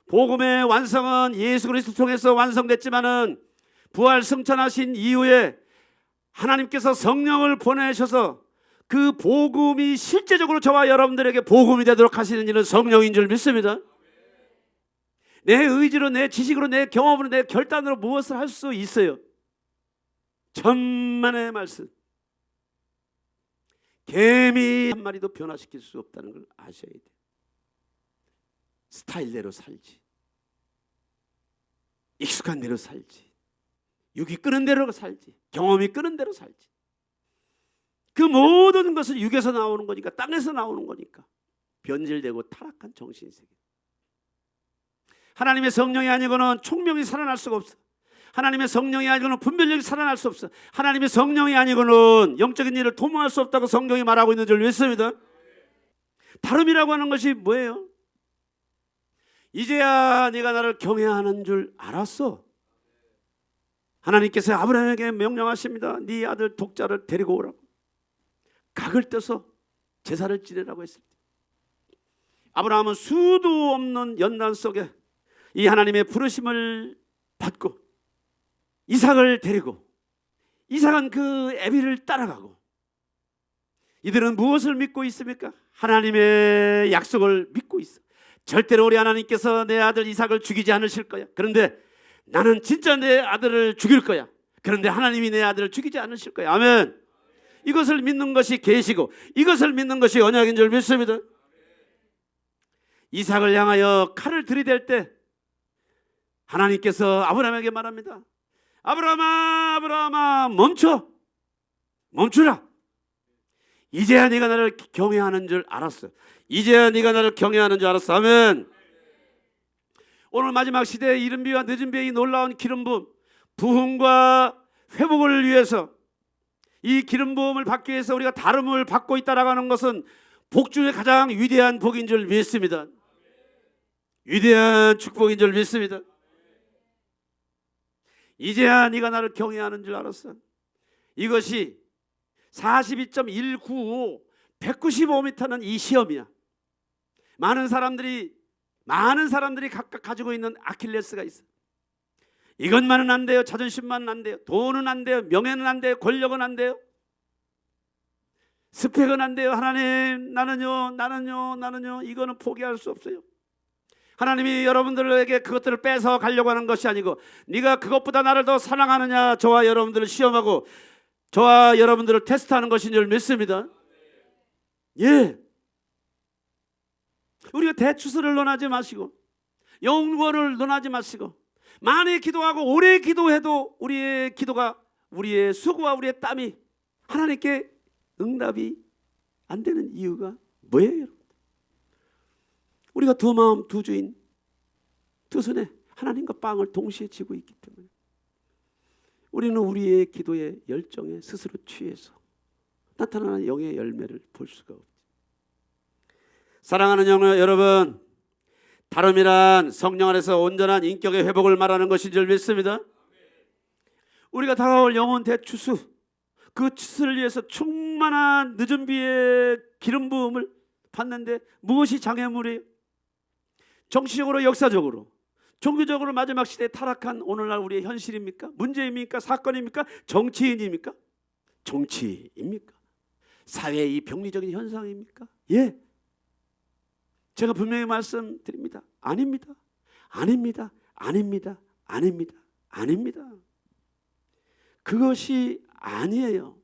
복음의 완성은 예수 그리스도 통해서 완성됐지만은 부활 승천하신 이후에 하나님께서 성령을 보내셔서 그 복음이 실제적으로 저와 여러분들에게 복음이 되도록 하시는 일은 성령인 줄 믿습니다. 내 의지로, 내 지식으로, 내 경험으로, 내 결단으로 무엇을 할 수 있어요? 천만의 말씀. 개미 한 마리도 변화시킬 수 없다는 걸 아셔야 돼요. 스타일대로 살지, 익숙한 대로 살지, 육이 끄는 대로 살지, 경험이 끄는 대로 살지. 그 모든 것은 육에서 나오는 거니까, 땅에서 나오는 거니까 변질되고 타락한 정신세계. 하나님의 성령이 아니고는 총명이 살아날 수가 없어. 하나님의 성령이 아니고는 분별력이 살아날 수 없어. 하나님의 성령이 아니고는 영적인 일을 도모할 수 없다고 성경이 말하고 있는 줄 믿습니다. 다름이라고 하는 것이 뭐예요? 이제야 네가 나를 경외하는 줄 알았어. 하나님께서 아브라함에게 명령하십니다. 네 아들 독자를 데리고 오라고. 각을 떼서 제사를 지내라고 했을 때 아브라함은 수도 없는 연단 속에 이 하나님의 부르심을 받고 이삭을 데리고 이삭은 그 애비를 따라가고, 이들은 무엇을 믿고 있습니까? 하나님의 약속을 믿고 있어. 절대로 우리 하나님께서 내 아들 이삭을 죽이지 않으실 거야. 그런데 나는 진짜 내 아들을 죽일 거야. 그런데 하나님이 내 아들을 죽이지 않으실 거야. 아멘. 이것을 믿는 것이 계시고 이것을 믿는 것이 언약인 줄 믿습니다. 이삭을 향하여 칼을 들이댈 때 하나님께서 아브라함에게 말합니다. 아브라함아, 아브라함아, 멈추라. 이제야 네가 나를 경외하는 줄 알았어. 이제야 네가 나를 경외하는 줄 알았어. 아멘. 오늘 마지막 시대의 이른 비와 늦은 비의 이 놀라운 기름 부음, 부흥과 회복을 위해서 이 기름 부음을 받기 위해서 우리가 다름을 받고 있다라고 하는 것은 복 중에 가장 위대한 복인 줄 믿습니다. 위대한 축복인 줄 믿습니다. 이제야 네가 나를 경외하는 줄 알았어. 이것이 42.195 195m는 이 시험이야. 많은 사람들이 각각 가지고 있는 아킬레스가 있어. 이것만은 안 돼요. 자존심만은 안 돼요. 돈은 안 돼요. 명예는 안 돼요. 권력은 안 돼요. 스펙은 안 돼요. 하나님, 나는요. 이거는 포기할 수 없어요. 하나님이 여러분들에게 그것들을 뺏어 가려고 하는 것이 아니고, 네가 그것보다 나를 더 사랑하느냐, 저와 여러분들을 시험하고 저와 여러분들을 테스트하는 것인 줄 믿습니다. 예. 우리가 대추수를 논하지 마시고, 영원을 논하지 마시고, 많이 기도하고 오래 기도해도 우리의 기도가, 우리의 수고와 우리의 땀이 하나님께 응답이 안 되는 이유가 뭐예요, 여러분? 우리가 두 마음 두 주인, 두 손에 하나님과 빵을 동시에 쥐고 있기 때문에 우리는 우리의 기도의 열정에 스스로 취해서 나타나는 영의 열매를 볼 수가 없죠. 사랑하는 여러분, 다름이란 성령 안에서 온전한 인격의 회복을 말하는 것인 줄 믿습니다. 우리가 다가올 영혼 대추수, 그 추수를 위해서 충만한 늦은 비의 기름 부음을 받는데 무엇이 장애물이에요? 정치적으로, 역사적으로, 종교적으로 마지막 시대에 타락한 오늘날 우리의 현실입니까? 문제입니까? 사건입니까? 정치인입니까? 정치입니까? 사회의 이 병리적인 현상입니까? 예. 제가 분명히 말씀드립니다. 아닙니다. 아닙니다. 아닙니다. 아닙니다. 아닙니다. 그것이 아니에요.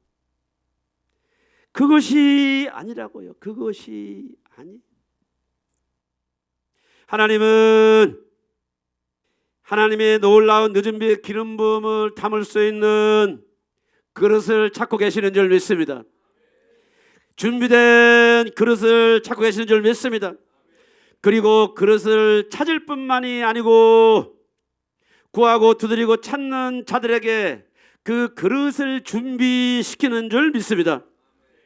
그것이 아니라고요. 그것이 아니. 하나님은 하나님의 놀라운 늦은 비의 기름 부음을 담을 수 있는 그릇을 찾고 계시는 줄 믿습니다. 준비된 그릇을 찾고 계시는 줄 믿습니다. 그리고 그릇을 찾을 뿐만이 아니고 구하고 두드리고 찾는 자들에게 그 그릇을 준비시키는 줄 믿습니다.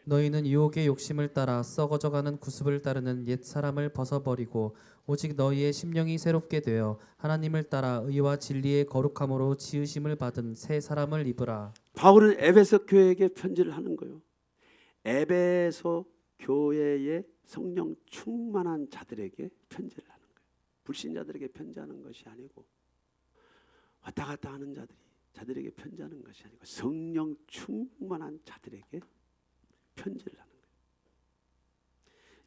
너희는 유혹의 욕심을 따라 썩어져가는 구습을 따르는 옛 사람을 벗어버리고 오직 너희의 심령이 새롭게 되어 하나님을 따라 의와 진리의 거룩함으로 지으심을 받은 새 사람을 입으라.
바울은 에베소 교회에게 편지를 하는 거예요. 에베소 교회의 성령 충만한 자들에게 편지를 하는 거예요. 불신자들에게 편지하는 것이 아니고 왔다 갔다 하는 자들에게 편지하는 것이 아니고 성령 충만한 자들에게 편지를 하는 거예요.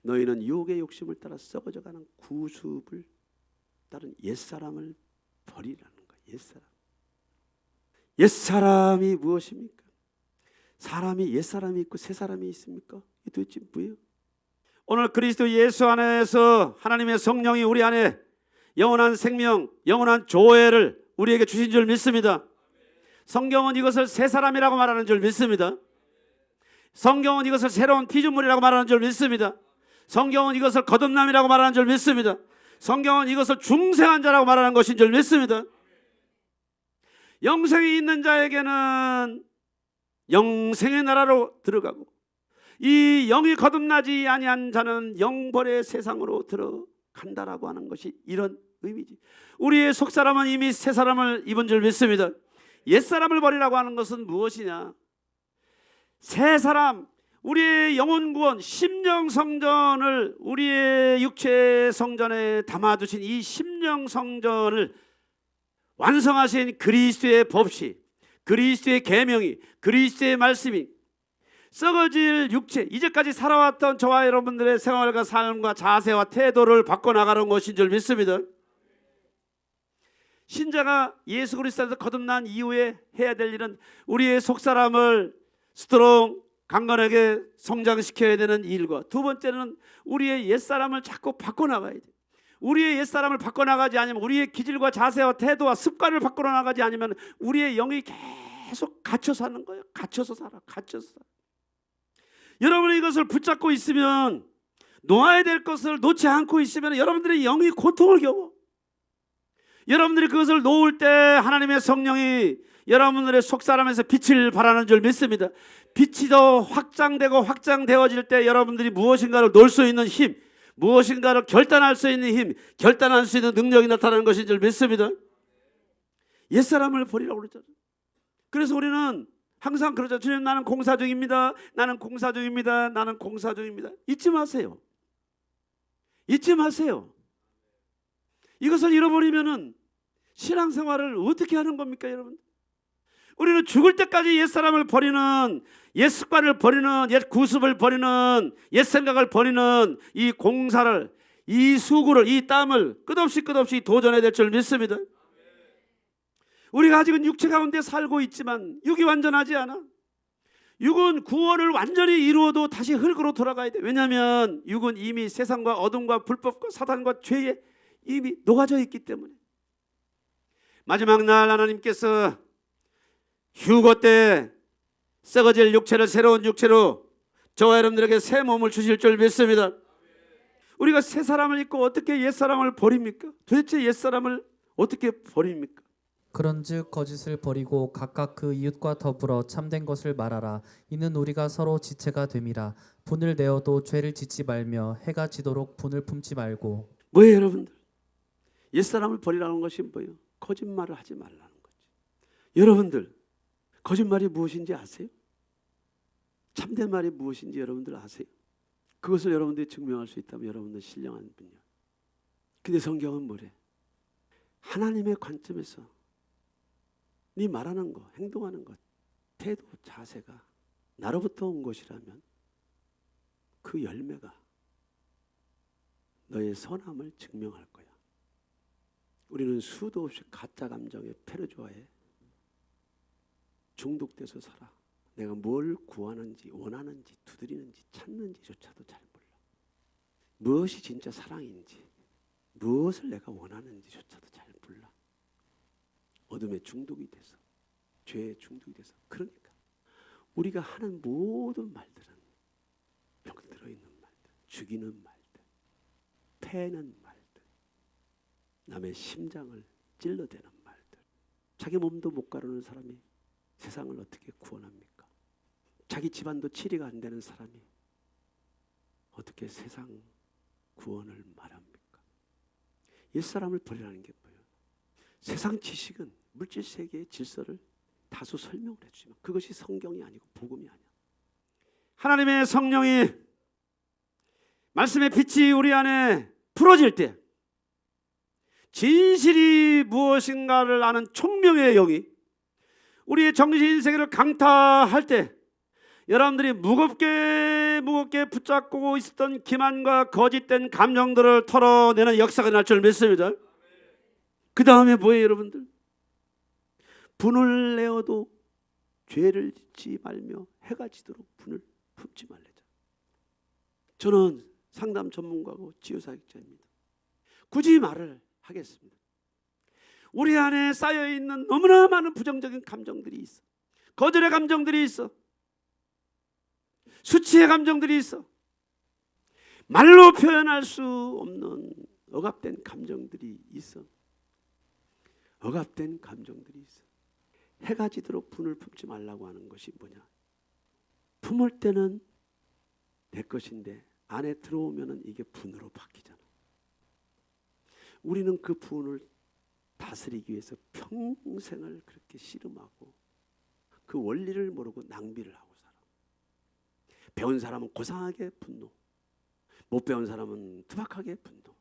너희는 유혹의 욕심을 따라 썩어져가는 구습을 따른 옛사람을 버리라는 거예요. 옛사람. 옛사람이 무엇입니까? 사람이 옛사람이 있고 새사람이 있습니까? 이게 도대체 뭐예요? 오늘 그리스도 예수 안에서 하나님의 성령이 우리 안에 영원한 생명, 영원한 조회를 우리에게 주신 줄 믿습니다. 성경은 이것을 새사람이라고 말하는 줄 믿습니다. 성경은 이것을 새로운 피조물이라고 말하는 줄 믿습니다. 성경은 이것을 거듭남이라고 말하는 줄 믿습니다. 성경은 이것을 중생한 자라고 말하는 것인 줄 믿습니다. 영생이 있는 자에게는 영생의 나라로 들어가고 이 영이 거듭나지 아니한 자는 영벌의 세상으로 들어간다라고 하는 것이 이런 의미지. 우리의 속사람은 이미 새 사람을 입은 줄 믿습니다. 옛사람을 버리라고 하는 것은 무엇이냐? 새 사람, 우리의 영혼 구원, 심령 성전을 우리의 육체 성전에 담아두신 이 심령 성전을 완성하신 그리스도의 법시, 그리스도의 계명이, 그리스도의 말씀이 썩어질 육체, 이제까지 살아왔던 저와 여러분들의 생활과 삶과 자세와 태도를 바꿔나가는 것인 줄 믿습니다. 신자가 예수 그리스도에서 거듭난 이후에 해야 될 일은 우리의 속사람을 스트롱, 강건하게 성장시켜야 되는 일과, 두 번째는 우리의 옛사람을 자꾸 바꿔나가야 돼. 우리의 옛사람을 바꿔나가지 않으면, 우리의 기질과 자세와 태도와 습관을 바꿔나가지 않으면 우리의 영이 계속 갇혀 사는 거예요. 갇혀서 살아. 여러분이 이것을 붙잡고 있으면, 놓아야 될 것을 놓지 않고 있으면 여러분들의 영이 고통을 겪어. 여러분들이 그것을 놓을 때 하나님의 성령이 여러분들의 속사람에서 빛을 발하는 줄 믿습니다. 빛이 더 확장되고 확장되어질 때 여러분들이 무엇인가를 놓을 수 있는 힘, 무엇인가를 결단할 수 있는 힘, 결단할 수 있는 능력이 나타나는 것인 줄 믿습니다. 옛사람을 버리라고 그랬잖아요. 그래서 우리는 항상 그러죠. 주님, 나는 공사 중입니다. 나는 공사 중입니다. 나는 공사 중입니다. 잊지 마세요. 잊지 마세요. 이것을 잃어버리면은 신앙생활을 어떻게 하는 겁니까, 여러분? 우리는 죽을 때까지 옛사람을 버리는, 옛 습관을 버리는, 옛 구습을 버리는, 옛 생각을 버리는 이 공사를, 이 수고를, 이 땀을 끝없이 도전해야 될 줄 믿습니다. 우리가 아직은 육체 가운데 살고 있지만 육이 완전하지 않아. 육은 구원을 완전히 이루어도 다시 흙으로 돌아가야 돼. 왜냐하면 육은 이미 세상과 어둠과 불법과 사단과 죄에 이미 녹아져 있기 때문에. 마지막 날 하나님께서 휴거 때 썩어질 육체를 새로운 육체로 저와 여러분들에게 새 몸을 주실 줄 믿습니다. 우리가 새 사람을 입고 어떻게 옛사람을 버립니까? 도대체 옛사람을 어떻게 버립니까?
그런즉 거짓을 버리고 각각 그 이웃과 더불어 참된 것을 말하라. 이는 우리가 서로 지체가 됨이라. 분을 내어도 죄를 짓지 말며 해가 지도록 분을 품지 말고.
뭐예요, 여러분들? 옛사람을 버리라는 것이 뭐예요? 거짓말을 하지 말라는 거지. 여러분들, 거짓말이 무엇인지 아세요? 참된 말이 무엇인지 여러분들 아세요? 그것을 여러분들이 증명할 수 있다면 여러분들 신령한 분이야. 근데 성경은 뭐래? 하나님의 관점에서 네 말하는 것, 행동하는 것, 태도, 자세가 나로부터 온 것이라면 그 열매가 너의 선함을 증명할 거야. 우리는 수도 없이 가짜 감정에 페르조아에 중독돼서 살아. 내가 뭘 구하는지, 원하는지, 두드리는지, 찾는지조차도 잘 몰라. 무엇이 진짜 사랑인지, 무엇을 내가 원하는지조차도 잘 몰라. 어둠에 중독이 돼서, 죄에 중독이 돼서. 그러니까 우리가 하는 모든 말들은 병들어 있는 말들, 죽이는 말들, 패는 말들, 남의 심장을 찔러대는 말들. 자기 몸도 못 가르는 사람이 세상을 어떻게 구원합니까? 자기 집안도 치리가 안 되는 사람이 어떻게 세상 구원을 말합니까? 옛사람을 버리라는 게 뭐예요? 세상 지식은 물질 세계의 질서를 다소 설명을 해주지만 그것이 성경이 아니고 복음이 아니야. 하나님의 성령이 말씀의 빛이 우리 안에 풀어질 때 진실이 무엇인가를 아는 총명의 영이 우리의 정신 세계를 강타할 때 여러분들이 무겁게 붙잡고 있었던 기만과 거짓된 감정들을 털어내는 역사가 날 줄 믿습니다. 그 다음에 뭐예요, 여러분들? 분을 내어도 죄를 짓지 말며 해가 지도록 분을 품지 말래자. 저는 상담 전문가고 치유사역자입니다. 굳이 말을 하겠습니다. 우리 안에 쌓여있는 너무나 많은 부정적인 감정들이 있어. 거절의 감정들이 있어. 수치의 감정들이 있어. 말로 표현할 수 없는 억압된 감정들이 있어. 억압된 감정들이 있어. 해가 지도록 분을 품지 말라고 하는 것이 뭐냐? 품을 때는 내 것인데 안에 들어오면은 이게 분으로 바뀌잖아. 우리는 그 분을 다스리기 위해서 평생을 그렇게 씨름하고 그 원리를 모르고 낭비를 하고 살아. 배운 사람은 고상하게 분노, 못 배운 사람은 투박하게 분노.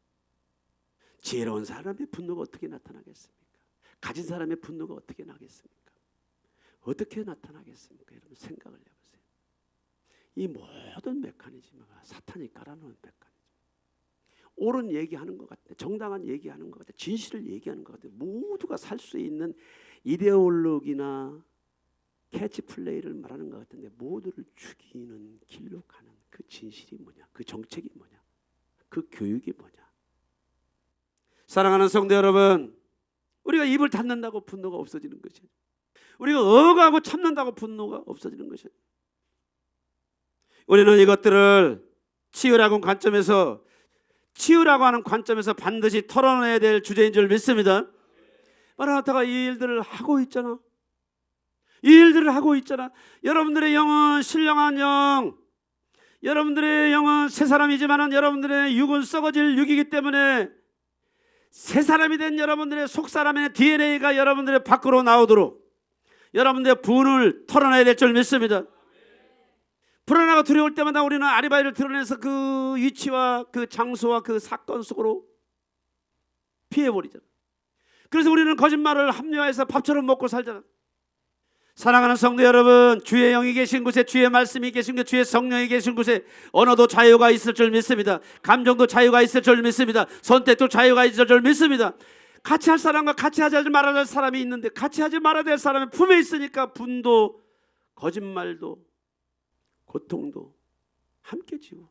지혜로운 사람의 분노가 어떻게 나타나겠습니까? 가진 사람의 분노가 어떻게 나겠습니까? 어떻게 나타나겠습니까? 여러분 생각을 해보세요. 이 모든 메커니즘과 사탄이 깔아놓은 메커니즘. 옳은 얘기하는 것 같아, 정당한 얘기하는 것 같아, 진실을 얘기하는 것 같아. 모두가 살 수 있는 이데올로기나 캐치플레이를 말하는 것 같은데 모두를 죽이는 길로 가는 그 진실이 뭐냐? 그 정책이 뭐냐? 그 교육이 뭐냐? 사랑하는 성도 여러분, 우리가 입을 닫는다고 분노가 없어지는 것이, 우리가 억하고 참는다고 분노가 없어지는 것이. 우리는 이것들을 치유라고 하는 관점에서 반드시 털어내야 될 주제인 줄 믿습니다. 마라나타가 이 일들을 하고 있잖아. 이 일들을 하고 있잖아. 여러분들의 영은 신령한 영, 여러분들의 영은 새 사람이지만 여러분들의 육은 썩어질 육이기 때문에 새 사람이 된 여러분들의 속사람의 DNA가 여러분들의 밖으로 나오도록 여러분들의 분을 털어내야 될 줄 믿습니다. 불안하고 두려울 때마다 우리는 아리바이를 드러내서 그 위치와 그 장소와 그 사건 속으로 피해버리잖아. 그래서 우리는 거짓말을 합리화해서 밥처럼 먹고 살잖아. 사랑하는 성도 여러분, 주의 영이 계신 곳에, 주의 말씀이 계신 곳에, 주의 성령이 계신 곳에 언어도 자유가 있을 줄 믿습니다. 감정도 자유가 있을 줄 믿습니다. 선택도 자유가 있을 줄 믿습니다. 같이 할 사람과 같이 하지 말아야 될 사람이 있는데 같이 하지 말아야 될 사람의 품에 있으니까 분도 거짓말도 고통도 함께 지고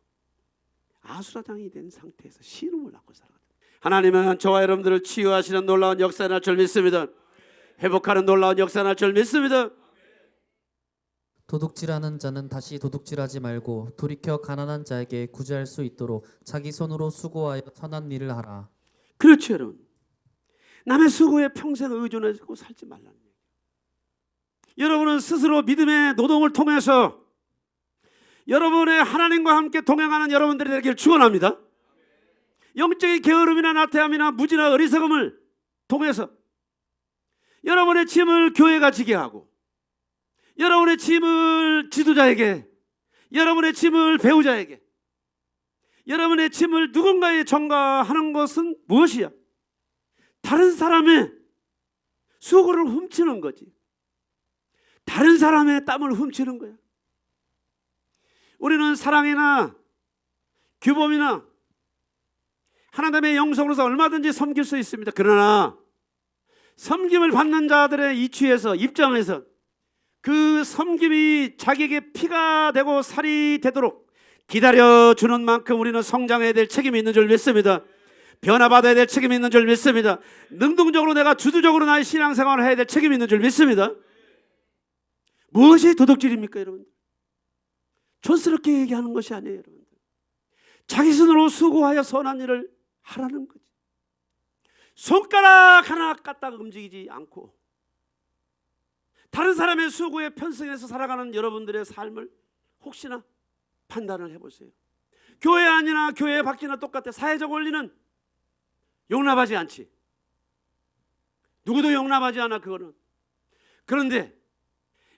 아수라장이 된 상태에서 신음을 낳고 살아가요. 하나님은 저와 여러분들을 치유하시는 놀라운 역사에 날 줄 믿습니다. 회복하는 놀라운 역사 날 줄 믿습니다.
도둑질하는 자는 다시 도둑질하지 말고 돌이켜 가난한 자에게 구제할 수 있도록 자기 손으로 수고하여 선한 일을 하라.
그렇죠, 여러분. 남의 수고에 평생 의존하고 살지 말라는 얘기예요. 여러분은 스스로 믿음의 노동을 통해서 여러분의 하나님과 함께 동행하는 여러분들이 되기를 축원합니다. 영적인 게으름이나 나태함이나 무지나 어리석음을 통해서 여러분의 짐을 교회가 지게 하고, 여러분의 짐을 지도자에게, 여러분의 짐을 배우자에게, 여러분의 짐을 누군가에 전가하는 것은 무엇이야? 다른 사람의 수고를 훔치는 거지. 다른 사람의 땀을 훔치는 거야. 우리는 사랑이나 규범이나 하나님의 영성으로서 얼마든지 섬길 수 있습니다. 그러나 섬김을 받는 자들의 이치에서, 입장에서 그 섬김이 자기에게 피가 되고 살이 되도록 기다려주는 만큼 우리는 성장해야 될 책임이 있는 줄 믿습니다. 변화받아야 될 책임이 있는 줄 믿습니다. 능동적으로 내가 주도적으로 나의 신앙생활을 해야 될 책임이 있는 줄 믿습니다. 무엇이 도둑질입니까, 여러분? 촌스럽게 얘기하는 것이 아니에요, 여러분. 자기 손으로 수고하여 선한 일을 하라는 거지. 손가락 하나 까딱 움직이지 않고 다른 사람의 수고에 편승해서 살아가는 여러분들의 삶을 혹시나 판단을 해보세요. 교회 안이나 교회 밖이나 똑같아. 사회적 원리는 용납하지 않지. 누구도 용납하지 않아, 그거는. 그런데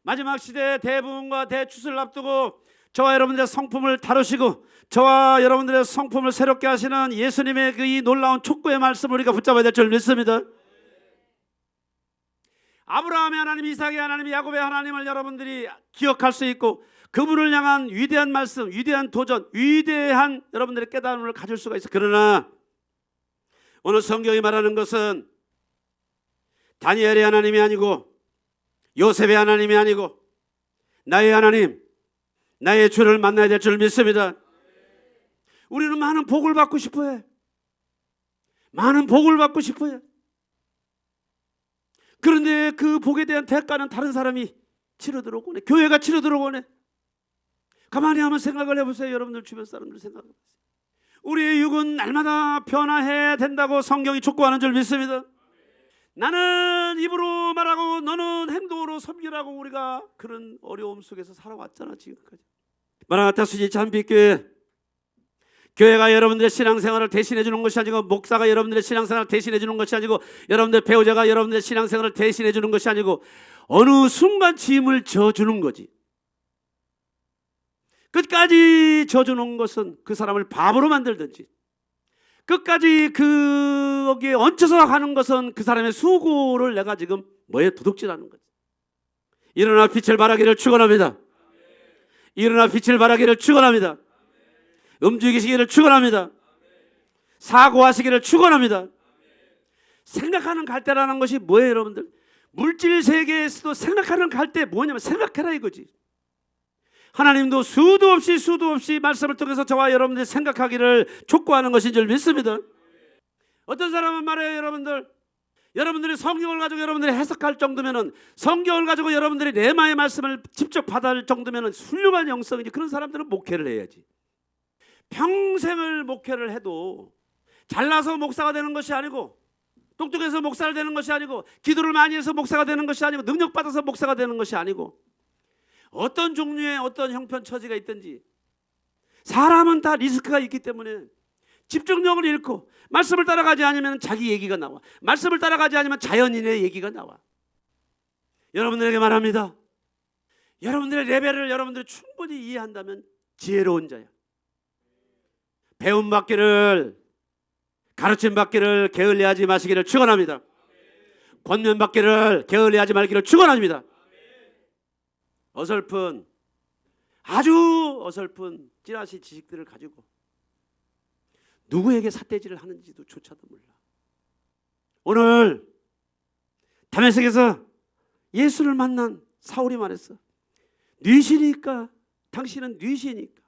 마지막 시대 대부흥과 대추수를 앞두고 저와 여러분들의 성품을 다루시고 저와 여러분들의 성품을 새롭게 하시는 예수님의 그 이 놀라운 촉구의 말씀을 우리가 붙잡아야 될 줄 믿습니다. 아브라함의 하나님, 이삭의 하나님, 야곱의 하나님을 여러분들이 기억할 수 있고 그분을 향한 위대한 말씀, 위대한 도전, 위대한 여러분들의 깨달음을 가질 수가 있어. 그러나 오늘 성경이 말하는 것은 다니엘의 하나님이 아니고 요셉의 하나님이 아니고 나의 하나님, 나의 주를 만나야 될 줄 믿습니다. 우리는 많은 복을 받고 싶어해. 많은 복을 받고 싶어해. 그런데 그 복에 대한 대가는 다른 사람이 치러들어오고 오네. 교회가 치러들어오고 오네. 가만히 한번 생각을 해보세요. 여러분들 주변 사람들 생각해보세요. 우리의 육은 날마다 변화해야 된다고 성경이 촉구하는 줄 믿습니다. 나는 입으로 말하고 너는 행동으로 섬기라고 우리가 그런 어려움 속에서 살아왔잖아, 지금까지. 마라나타 수지 잠빛교회, 교회가 여러분들의 신앙생활을 대신해 주는 것이 아니고, 목사가 여러분들의 신앙생활을 대신해 주는 것이 아니고, 여러분들 배우자가 여러분들의 신앙생활을 대신해 주는 것이 아니고 어느 순간 짐을 져주는 거지. 끝까지 져주는 것은 그 사람을 바보로 만들든지, 끝까지 거기에 얹혀서 가는 것은 그 사람의 수고를 내가 지금 뭐에 도둑질하는 거지. 일어나 빛을 발하기를 축원합니다. 일어나 빛을 발하기를 축원합니다. 움직이시기를 축원합니다. 사고하시기를 축원합니다. 생각하는 갈대라는 것이 뭐예요, 여러분들? 물질 세계에서도 생각하는 갈대 뭐냐면 생각해라 이거지. 하나님도 수도 없이 말씀을 통해서 저와 여러분들이 생각하기를 촉구하는 것인 줄 믿습니다. 어떤 사람은 말해요, 여러분들이 성경을 가지고 여러분들이 해석할 정도면은, 성경을 가지고 여러분들이 레마의 말씀을 직접 받아들 정도면은 훌륭한 영성이지. 그런 사람들은 목회를 해야지. 평생을 목회를 해도 잘나서 목사가 되는 것이 아니고, 똑똑해서 목사를 되는 것이 아니고, 기도를 많이 해서 목사가 되는 것이 아니고, 능력받아서 목사가 되는 것이 아니고, 어떤 종류의 어떤 형편 처지가 있든지 사람은 다 리스크가 있기 때문에 집중력을 잃고 말씀을 따라가지 않으면 자기 얘기가 나와. 말씀을 따라가지 않으면 자연인의 얘기가 나와. 여러분들에게 말합니다. 여러분들의 레벨을 여러분들이 충분히 이해한다면 지혜로운 자야. 배움 받기를, 가르침 받기를 게을리하지 마시기를 축원합니다. 권면 받기를 게을리하지 말기를 축원합니다. 어설픈, 아주 어설픈 찌라시 지식들을 가지고 누구에게 삿대질을 하는지도 조차도 몰라. 오늘 다메섹에서 예수를 만난 사울이 말했어. 뉘시니까, 당신은 뉘시니까,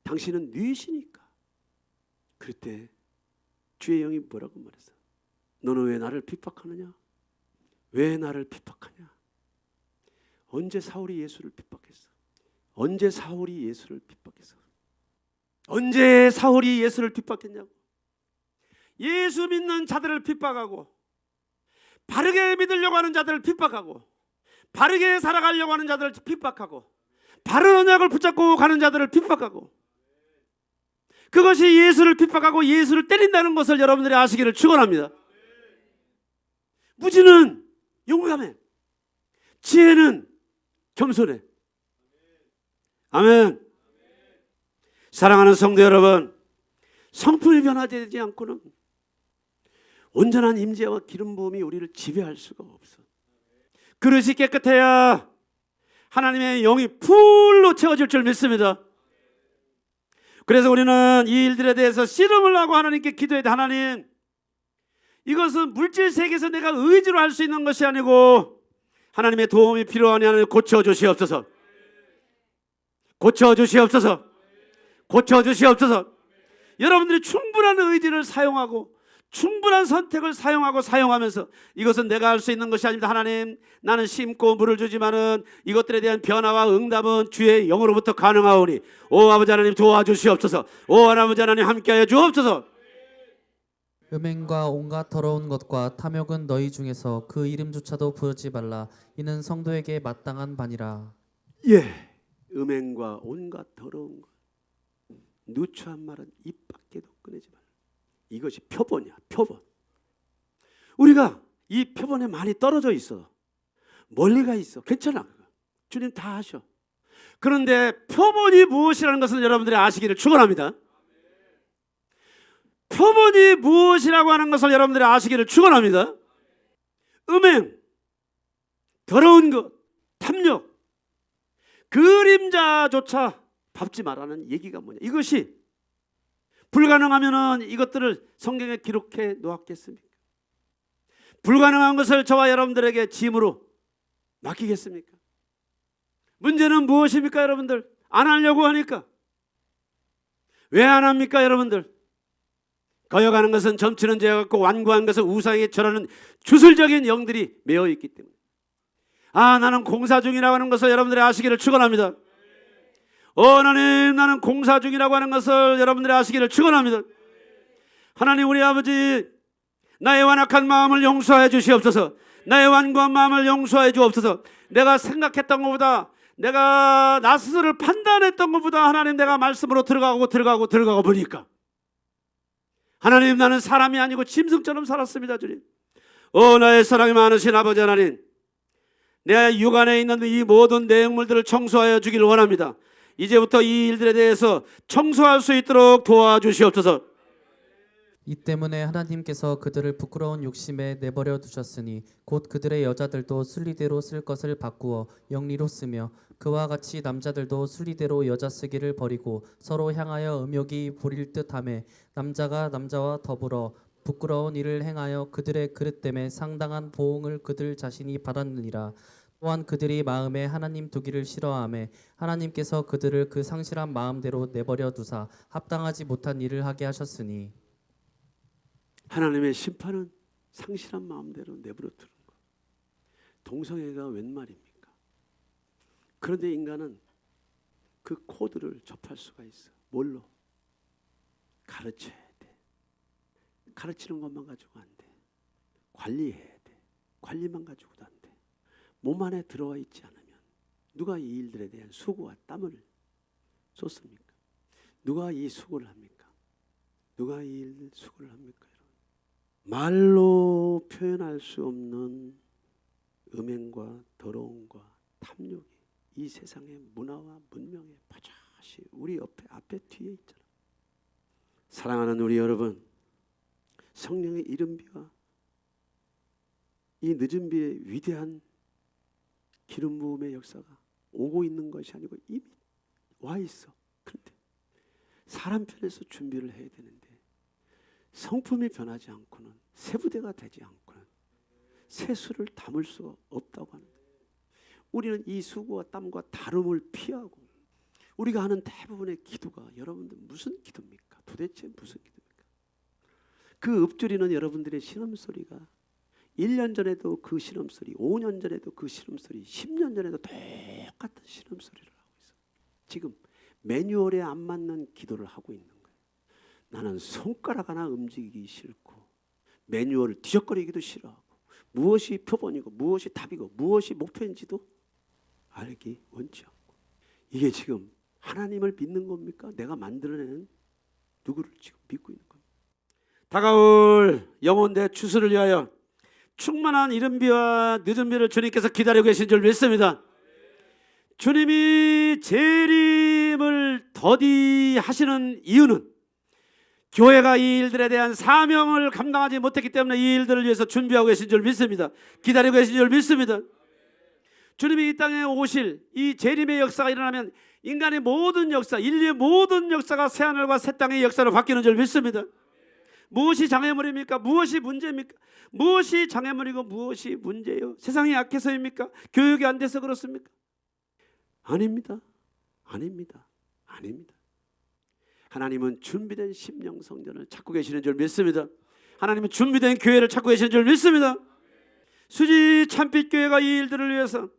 당신은 뉘시니까. 그때 주의 영이 뭐라고 말했어? 너는 왜 나를 핍박하느냐? 왜 나를 핍박하냐? 언제 사울이 예수를 핍박했어? 언제 사울이 예수를 핍박했어? 언제 사울이 예수를 핍박했냐고? 예수 믿는 자들을 핍박하고, 바르게 믿으려고 하는 자들을 핍박하고, 바르게 살아가려고 하는 자들을 핍박하고, 바른 언약을 붙잡고 가는 자들을 핍박하고, 그것이 예수를 핍박하고 예수를 때린다는 것을 여러분들이 아시기를 축원합니다. 무지는 용감해, 지혜는 겸손해. 아멘. 사랑하는 성도 여러분, 성품이 변화되지 않고는 온전한 임재와 기름 부음이 우리를 지배할 수가 없어. 그릇이 깨끗해야 하나님의 영이 풀로 채워질 줄 믿습니다. 그래서 우리는 이 일들에 대해서 씨름을 하고 하나님께 기도해야 돼. 하나님, 이것은 물질 세계에서 내가 의지로 할 수 있는 것이 아니고 하나님의 도움이 필요하니 하나님 고쳐주시옵소서. 고쳐주시옵소서. 고쳐주시옵소서. 여러분들이 충분한 의지를 사용하고 충분한 선택을 사용하면서 이것은 내가 할 수 있는 것이 아닙니다. 하나님, 나는 심고 물을 주지만은 이것들에 대한 변화와 응답은 주의 영으로부터 가능하오니 오 아버지 하나님 도와주시옵소서. 오 아버지 하나님 함께하여 주옵소서.
음행과 온갖 더러운 것과 탐욕은 너희 중에서 그 이름조차도 부르지 말라. 이는 성도에게 마땅한 바니라.
예, 음행과 온갖 더러운 것, 누추한 말은 입 밖에도 꺼내지 말라. 이것이 표본이야, 표본. 우리가 이 표본에 많이 떨어져 있어. 멀리 가 있어. 괜찮아. 주님 다 하셔. 그런데 표본이 무엇이라는 것은 여러분들이 아시기를 축원합니다. 표본이 무엇이라고 하는 것을 여러분들이 아시기를 축원합니다. 음행, 더러운 것, 탐욕, 그림자조차 밟지 말라는 얘기가 뭐냐? 이것이 불가능하면은 이것들을 성경에 기록해 놓았겠습니까? 불가능한 것을 저와 여러분들에게 짐으로 맡기겠습니까? 문제는 무엇입니까, 여러분들? 안 하려고 하니까. 왜 안 합니까, 여러분들? 거여가는 것은 점치는 죄가 같고 완고한 것은 우상에 절하는 주술적인 영들이 매어 있기 때문에. 나는 공사 중이라고 하는 것을 여러분들이 아시기를 축원합니다. 하나님, 나는 공사 중이라고 하는 것을 여러분들이 아시기를 축원합니다. 하나님, 우리 아버지, 나의 완악한 마음을 용서해 주시옵소서. 나의 완고한 마음을 용서해 주옵소서. 내가 생각했던 것보다, 내가 나 스스로를 판단했던 것보다 하나님, 내가 말씀으로 들어가고 보니까 하나님, 나는 사람이 아니고 짐승처럼 살았습니다. 주님, 나의 사랑이 많으신 아버지 하나님, 내 육안에 있는 이 모든 내용물들을 청소하여 주기를 원합니다. 이제부터 이 일들에 대해서 청소할 수 있도록 도와주시옵소서.
이 때문에 하나님께서 그들을 부끄러운 욕심에 내버려 두셨으니 곧 그들의 여자들도 순리대로 쓸 것을 바꾸어 영리로 쓰며 그와 같이 남자들도 순리대로 여자 쓰기를 버리고 서로 향하여 음욕이 부릴 듯하며 남자가 남자와 더불어 부끄러운 일을 행하여 그들의 그릇됨에 상당한 보응을 그들 자신이 받았느니라. 또한 그들이 마음에 하나님 두기를 싫어하며 하나님께서 그들을 그 상실한 마음대로 내버려 두사 합당하지 못한 일을 하게 하셨으니.
하나님의 심판은 상실한 마음대로 내버려 두는 것. 동성애가 웬 말입니까? 그런데 인간은 그 코드를 접할 수가 있어. 뭘로? 가르쳐야 돼. 가르치는 것만 가지고 안 돼. 관리해야 돼. 관리만 가지고도 안 돼. 몸 안에 들어와 있지 않으면 누가 이 일들에 대한 수고와 땀을 쏟습니까? 누가 이 수고를 합니까? 누가 이 일 수고를 합니까? 말로 표현할 수 없는 음행과 더러움과 탐욕이 이 세상의 문화와 문명에 버젓이 우리 앞에 뒤에 있잖아. 사랑하는 우리 여러분, 성령의 이른비와 이 늦은 비의 위대한 기름 부음의 역사가 오고 있는 것이 아니고 이미 와 있어. 그런데 사람 편에서 준비를 해야 되는데 성품이 변하지 않고는, 새 부대가 되지 않고는 새 수를 담을 수가 없다고 하는데, 우리는 이 수고와 땀과 다름을 피하고 우리가 하는 대부분의 기도가 여러분들 무슨 기도입니까? 도대체 무슨 기도입니까? 그 읊조리는 여러분들의 신음소리가 1년 전에도 그 신음소리, 5년 전에도 그 신음소리, 10년 전에도 똑같은 신음소리를 하고 있어. 지금 매뉴얼에 안 맞는 기도를 하고 있는 거예요. 나는 손가락 하나 움직이기 싫고 매뉴얼을 뒤적거리기도 싫어하고 무엇이 표본이고 무엇이 답이고 무엇이 목표인지도 알기 원치 않고, 이게 지금 하나님을 믿는 겁니까? 내가 만들어내는 누구를 지금 믿고 있는 겁니까? 다가올 영혼대 추수를 위하여 충만한 이른 비와 늦은 비를 주님께서 기다리고 계신 줄 믿습니다. 주님이 재림을 더디하시는 이유는 교회가 이 일들에 대한 사명을 감당하지 못했기 때문에 이 일들을 위해서 준비하고 계신 줄 믿습니다. 기다리고 계신 줄 믿습니다. 주님이 이 땅에 오실 이 재림의 역사가 일어나면 인간의 모든 역사, 인류의 모든 역사가 새하늘과 새 땅의 역사로 바뀌는 줄 믿습니다. 무엇이 장애물입니까? 무엇이 문제입니까? 무엇이 장애물이고 무엇이 문제예요? 세상이 약해서입니까? 교육이 안 돼서 그렇습니까? 아닙니다. 아닙니다. 아닙니다. 하나님은 준비된 심령 성전을 찾고 계시는 줄 믿습니다. 하나님은 준비된 교회를 찾고 계시는 줄 믿습니다. 수지 참빛 교회가 이 일들을 위해서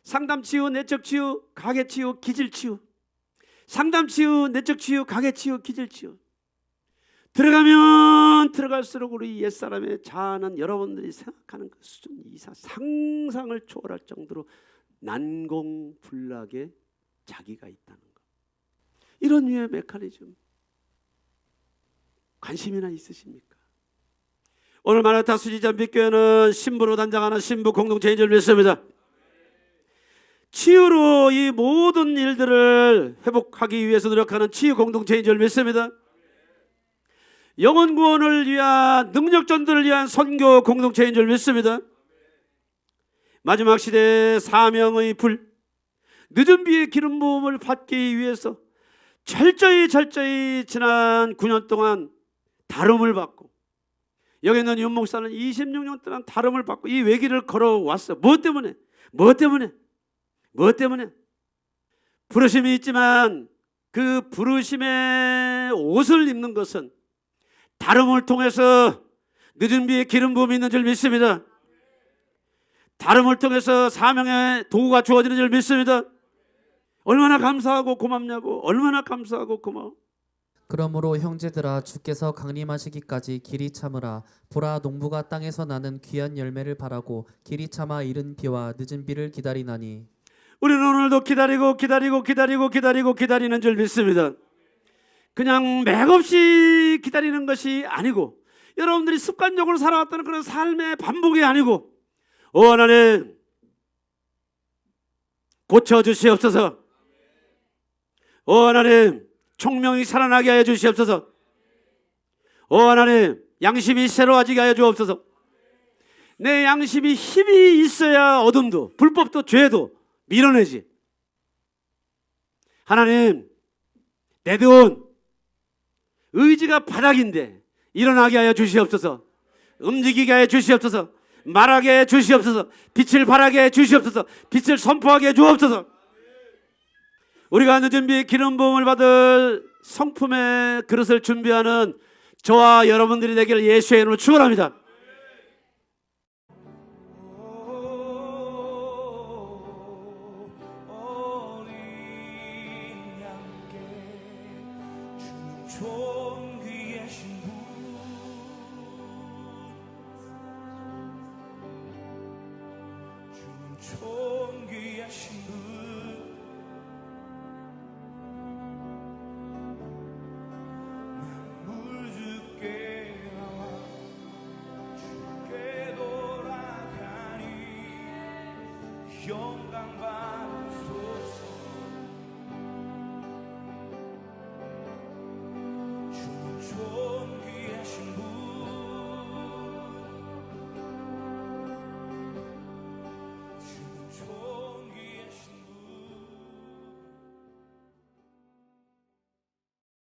상담 치유, 내적 치유, 가게 치유, 기질 치유, 상담 치유, 내적 치유, 가게 치유, 기질 치유, 들어가면 들어갈수록 우리 옛사람의 자아는 여러분들이 생각하는 그 수준 이상 상상을 초월할 정도로 난공불락의 자기가 있다는 것. 이런 류의 메커니즘 관심이나 있으십니까? 오늘 마라타 수지잔빛교회는 신부로 단장하는 신부 공동체인 줄 믿습니다. 치유로 이 모든 일들을 회복하기 위해서 노력하는 치유 공동체인 줄 믿습니다. 영혼 구원을 위한 능력전도를 위한 선교 공동체인 줄 믿습니다. 마지막 시대의 사명의 불, 늦은 비의 기름 부음을 받기 위해서 철저히 지난 9년 동안 다름을 받고, 여기 있는 윤 목사는 26년 동안 다름을 받고 이 외길을 걸어왔어. 무엇 때문에? 부르심이 있지만 그 부르심의 옷을 입는 것은 다름을 통해서 늦은 비에 기름 부음이 있는 줄 믿습니다. 다름을 통해서 사명의 도구가 주어지는 줄 믿습니다. 얼마나 감사하고 고맙냐고, 얼마나 감사하고 고마워.
그러므로 형제들아, 주께서 강림하시기까지 길이 참으라. 보라, 농부가 땅에서 나는 귀한 열매를 바라고 길이 참아 이른 비와 늦은 비를 기다리나니.
우리는 오늘도 기다리는 줄 믿습니다. 그냥 맥없이 기다리는 것이 아니고, 여러분들이 습관적으로 살아왔다는 그런 삶의 반복이 아니고, 하나님 고쳐주시옵소서. 하나님 총명이 살아나게 하여 주시옵소서. 하나님 양심이 새로워지게 하여 주옵소서. 내 양심이 힘이 있어야 어둠도 불법도 죄도 밀어내지. 하나님, 내 돈 의지가 바닥인데 일어나게 하여 주시옵소서. 움직이게 하여 주시옵소서. 말하게 해 주시옵소서. 빛을 발하게 해 주시옵소서. 빛을 선포하게 해 주옵소서. 우리가 늦은 비에 기름 부음을 받을 성품의 그릇을 준비하는 저와 여러분들이 되기를 예수의 이름으로 축원합니다.
영광 받으소서. 주